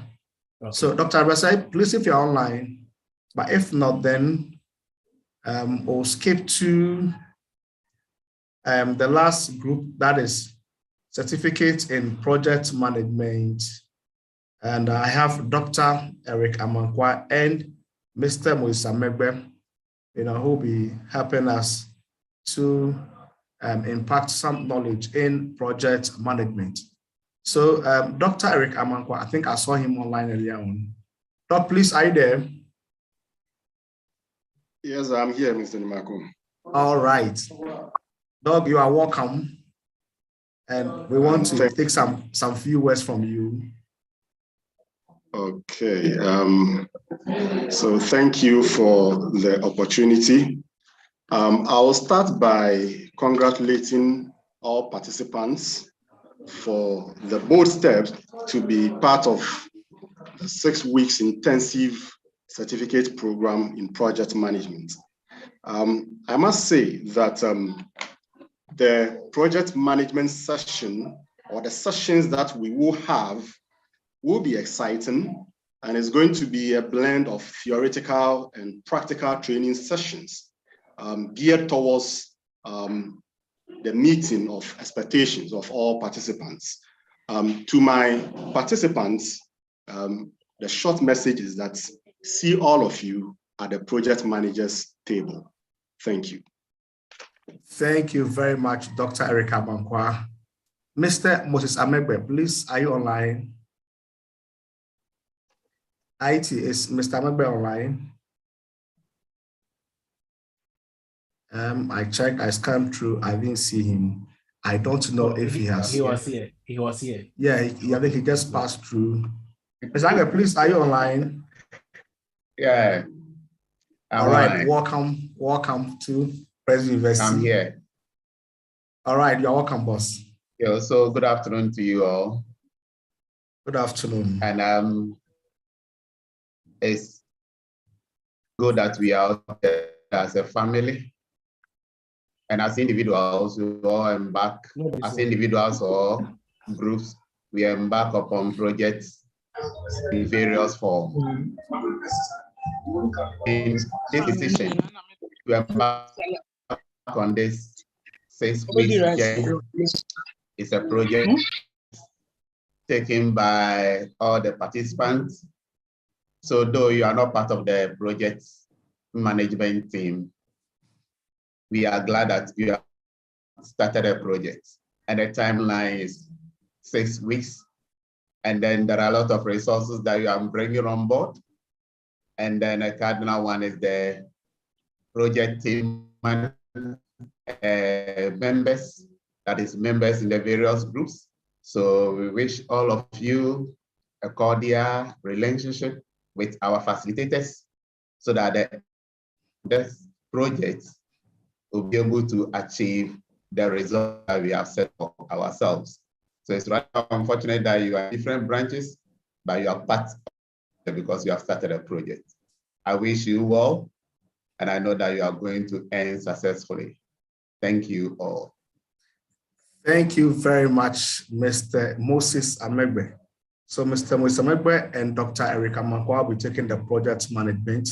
Okay. So Dr. Arbese, please, if you're online, but if not, then we'll skip to the last group, that is Certificate in Project Management. And I have Dr. Eric Amankwa and Mr. Moses Amegbe, who will be helping us to impact some knowledge in project management. So Dr. Eric Amankwa, I think I saw him online earlier on. Doc, please, are you there? Yes, I'm here, Mr. Nimako. All right. Doc, you are welcome. And we want to take some few words from you. Okay. So thank you for the opportunity. I will start by congratulating all participants for the bold step to be part of the 6 weeks intensive certificate program in project management. I must say that the project management session, or the sessions that we will have, will be exciting, and it's going to be a blend of theoretical and practical training sessions geared towards the meeting of expectations of all participants. To my participants, the short message is that see all of you at the project managers table. Thank you. Thank you very much, Dr. Eric Amankwa. Mr. Moses Amegbe, please, are you online? IT, is Mr. Amegbe online? I checked, I scanned through, I didn't see him. I don't know if he has. He was here. He was here. Yeah, I think he just passed through. Mr. Amegbe, please, are you online? Yeah. All right, welcome to Presbyterian University. I'm here. All right, you're welcome, boss. Yeah, so good afternoon to you all. Good afternoon. And it's good that we are out there as a family and as individuals. We all embark as individuals or groups. We embark upon projects in various forms. In this decision, we are back on this 6 weeks journey. It's a project taken by all the participants. So though you are not part of the project management team, we are glad that you have started a project. And the timeline is 6 weeks. And then there are a lot of resources that you are bringing on board. And then a cardinal one is the project team members, that is members in the various groups. So we wish all of you a cordial relationship with our facilitators so that this project will be able to achieve the result that we have set for ourselves. So it's rather unfortunate that you are different branches, but you are part of it because you have started a project. I wish you well, and I know that you are going to end successfully. Thank you all. Thank you very much, Mr. Moses Amegbe. So Mr. Moses Amegbe and Dr. Erica Mankwa will be taking the project management,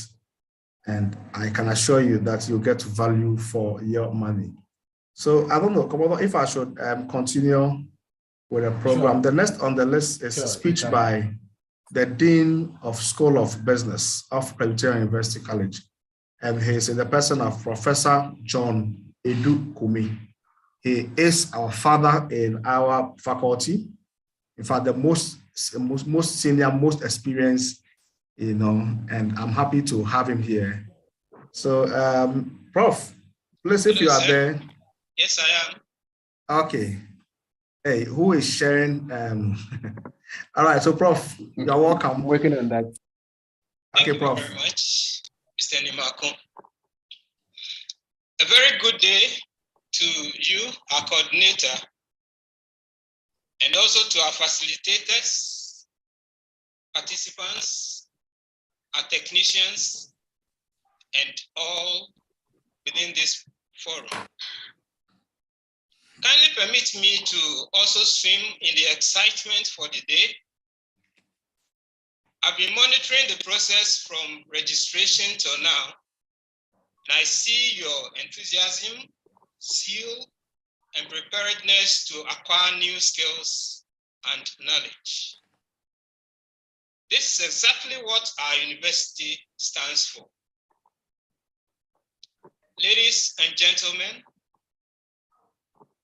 and I can assure you that you'll get value for your money. So I don't know, Komodo, if I should continue with the program. Sure. The next on the list is a speech by the Dean of School of Business of Presbyterian University College. And he is in the person of Professor John Edu Kumi. He is our father in our faculty. In fact, the most senior, most experienced, and I'm happy to have him here. So, Prof, please, if you are there. Yes, I am. Okay. Hey, who is sharing? All right, so Prof, you're welcome. I'm working on that. Okay, Prof. Thank you very much, Mr. Nimako. A very good day to you, our coordinator, and also to our facilitators, participants, our technicians, and all within this forum. Kindly permit me to also swim in the excitement for the day. I've been monitoring the process from registration till now, and I see your enthusiasm, zeal, and preparedness to acquire new skills and knowledge. This is exactly what our university stands for. Ladies and gentlemen,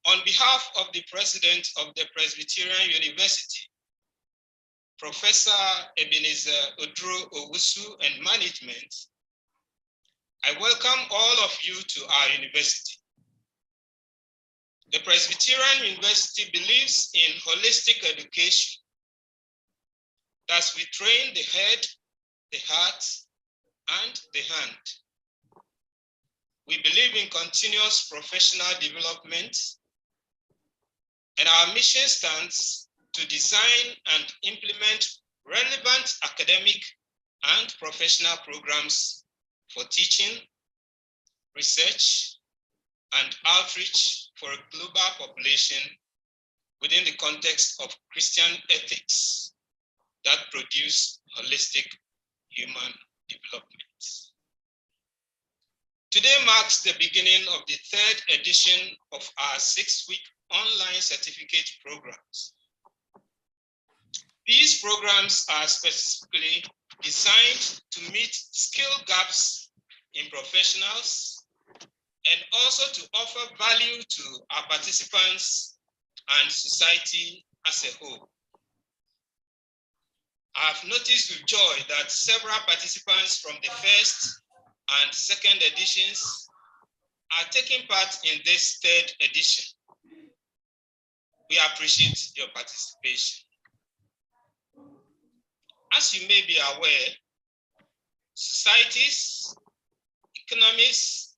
on behalf of the President of the Presbyterian University, Professor Ebenezer Odro Owusu and management, I welcome all of you to our university. The Presbyterian University believes in holistic education. Thus, we train the head, the heart, and the hand. We believe in continuous professional development, and our mission stands to design and implement relevant academic and professional programs for teaching, research, and outreach for a global population within the context of Christian ethics that produce holistic human development. Today marks the beginning of the third edition of our 6-week online certificate programs. These programs are specifically designed to meet skill gaps in professionals and also to offer value to our participants and society as a whole. I have noticed with joy that several participants from the first and second editions are taking part in this third edition. We appreciate your participation. As you may be aware, societies, economies,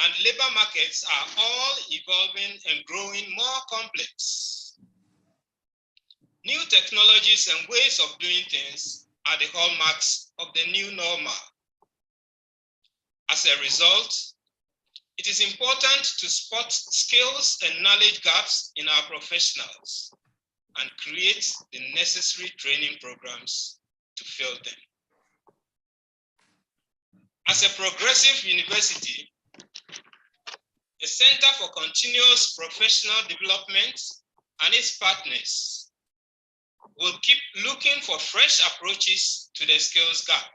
and labor markets are all evolving and growing more complex. New technologies and ways of doing things are the hallmarks of the new normal. As a result, it is important to spot skills and knowledge gaps in our professionals and create the necessary training programs to fill them. As a progressive university, the Center for Continuous Professional Development and its partners will keep looking for fresh approaches to the skills gap.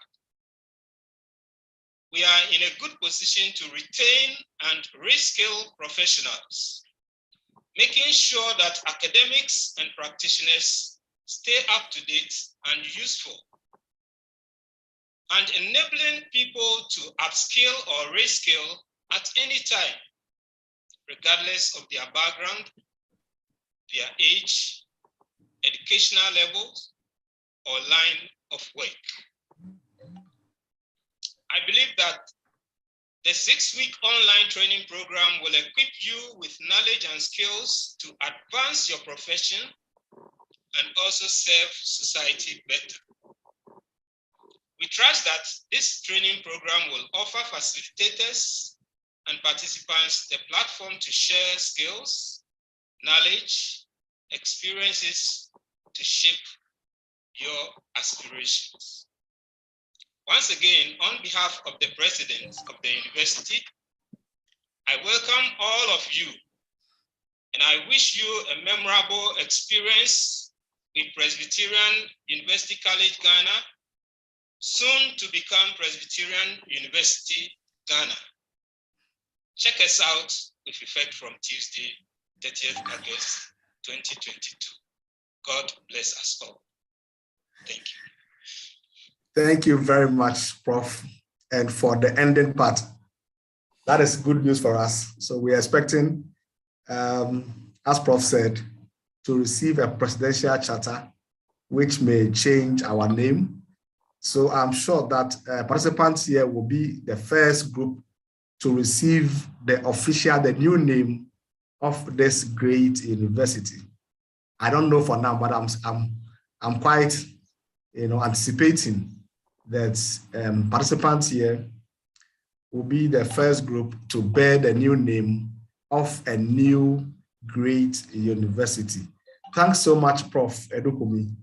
We are in a good position to retain and reskill professionals, making sure that academics and practitioners stay up to date and useful, and enabling people to upskill or reskill at any time, regardless of their background, their age, educational levels, or line of work. I believe that the 6-week online training program will equip you with knowledge and skills to advance your profession and also serve society better. We trust that this training program will offer facilitators and participants the platform to share skills, knowledge, experiences to shape your aspirations. Once again, on behalf of the president of the university, I welcome all of you, and I wish you a memorable experience with Presbyterian University College Ghana, soon to become Presbyterian University Ghana. Check us out with effect from Tuesday, 30th August 2022. God bless us all. Thank you. Thank you very much, Prof. And for the ending part, that is good news for us. So we are expecting, as Prof said, to receive a presidential charter, which may change our name. So I'm sure that participants here will be the first group to receive the new name of this great university. I don't know for now, but I'm quite, anticipating that participants here will be the first group to bear the new name of a new great university. Thanks so much, Prof. Edukumi.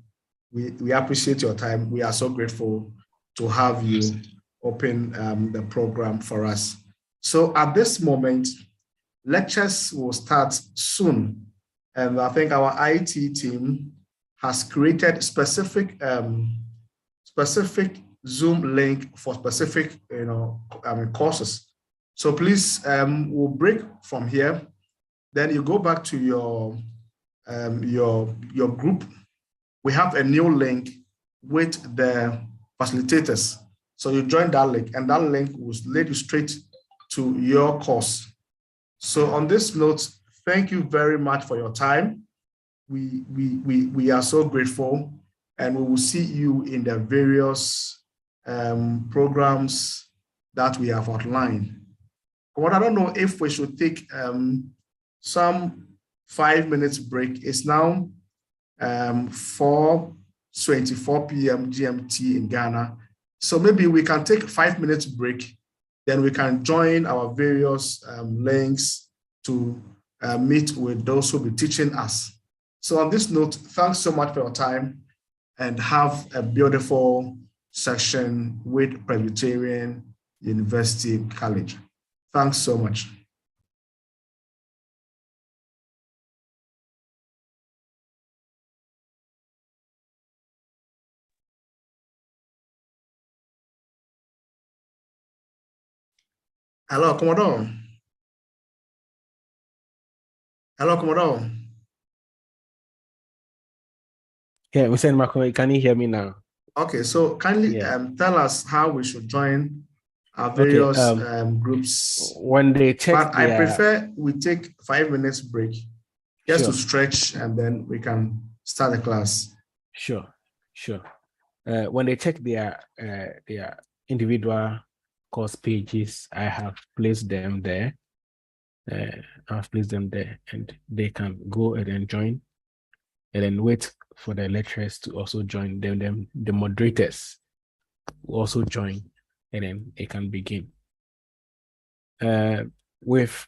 We appreciate your time. We are so grateful to have you open the program for us. So at this moment, lectures will start soon. And I think our IT team has created specific Zoom link for specific courses. So please, we'll break from here. Then you go back to your group. We have a new link with the facilitators. So you join that link, and that link will lead you straight to your course. So on this note, thank you very much for your time. We are so grateful, and we will see you in the various programs that we have outlined. But I don't know if we should take some 5 minutes break. It's now 4:24 p.m. GMT in Ghana. So maybe we can take 5 minutes break, then we can join our various links to meet with those who will be teaching us. So on this note, thanks so much for your time, and have a beautiful session with Presbyterian University College. Thanks so much. Hello, Commodore. Hello, Commodore. Yeah, Hussein Marco, can you hear me now? Okay, so kindly tell us how we should join our various groups. When they check, but I prefer we take 5 minutes break just to stretch, and then we can start the class. Sure. When they check their individual course pages, I have placed them there. And they can go and then join, and then wait for the lecturers to also join. Then the moderators will also join, and then it can begin. With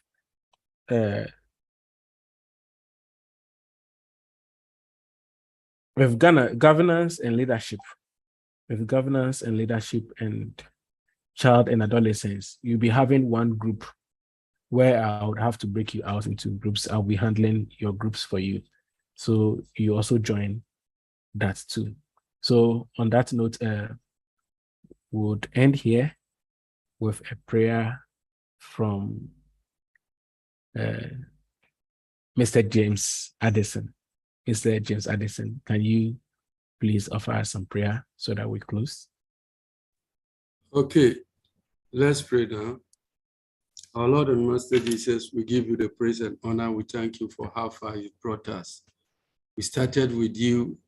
with governance and leadership, and child and adolescents, you'll be having one group where I would have to break you out into groups. I'll be handling your groups for you. So you also join that too. So on that note, would end here with a prayer from Mr. James Addison. Mr. James Addison, can you please offer us some prayer so that we close? Okay, let's pray now. Our Lord and Master Jesus, we give you the praise and honor. We thank you for how far you brought us. We started with you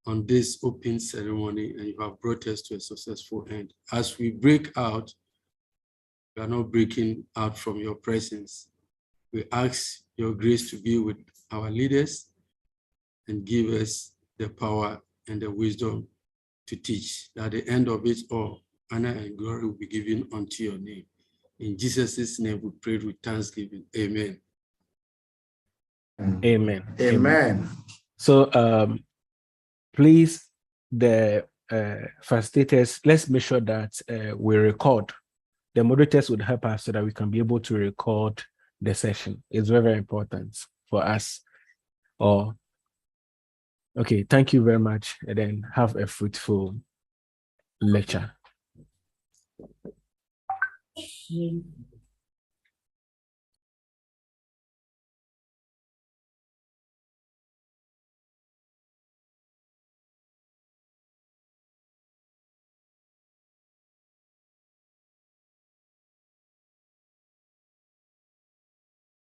on this open ceremony, and you have brought us to a successful end. As we break out, we are not breaking out from your presence. We ask your grace to be with our leaders and give us the power and the wisdom to teach. At the end of it all, honor and glory will be given unto your name. In Jesus' name we pray with thanksgiving. Amen. Amen. Amen. So please, the facilitators, let's make sure that we record. The moderators would help us so that we can be able to record the session. It's very, very important for us. Okay, thank you very much, and then have a fruitful lecture.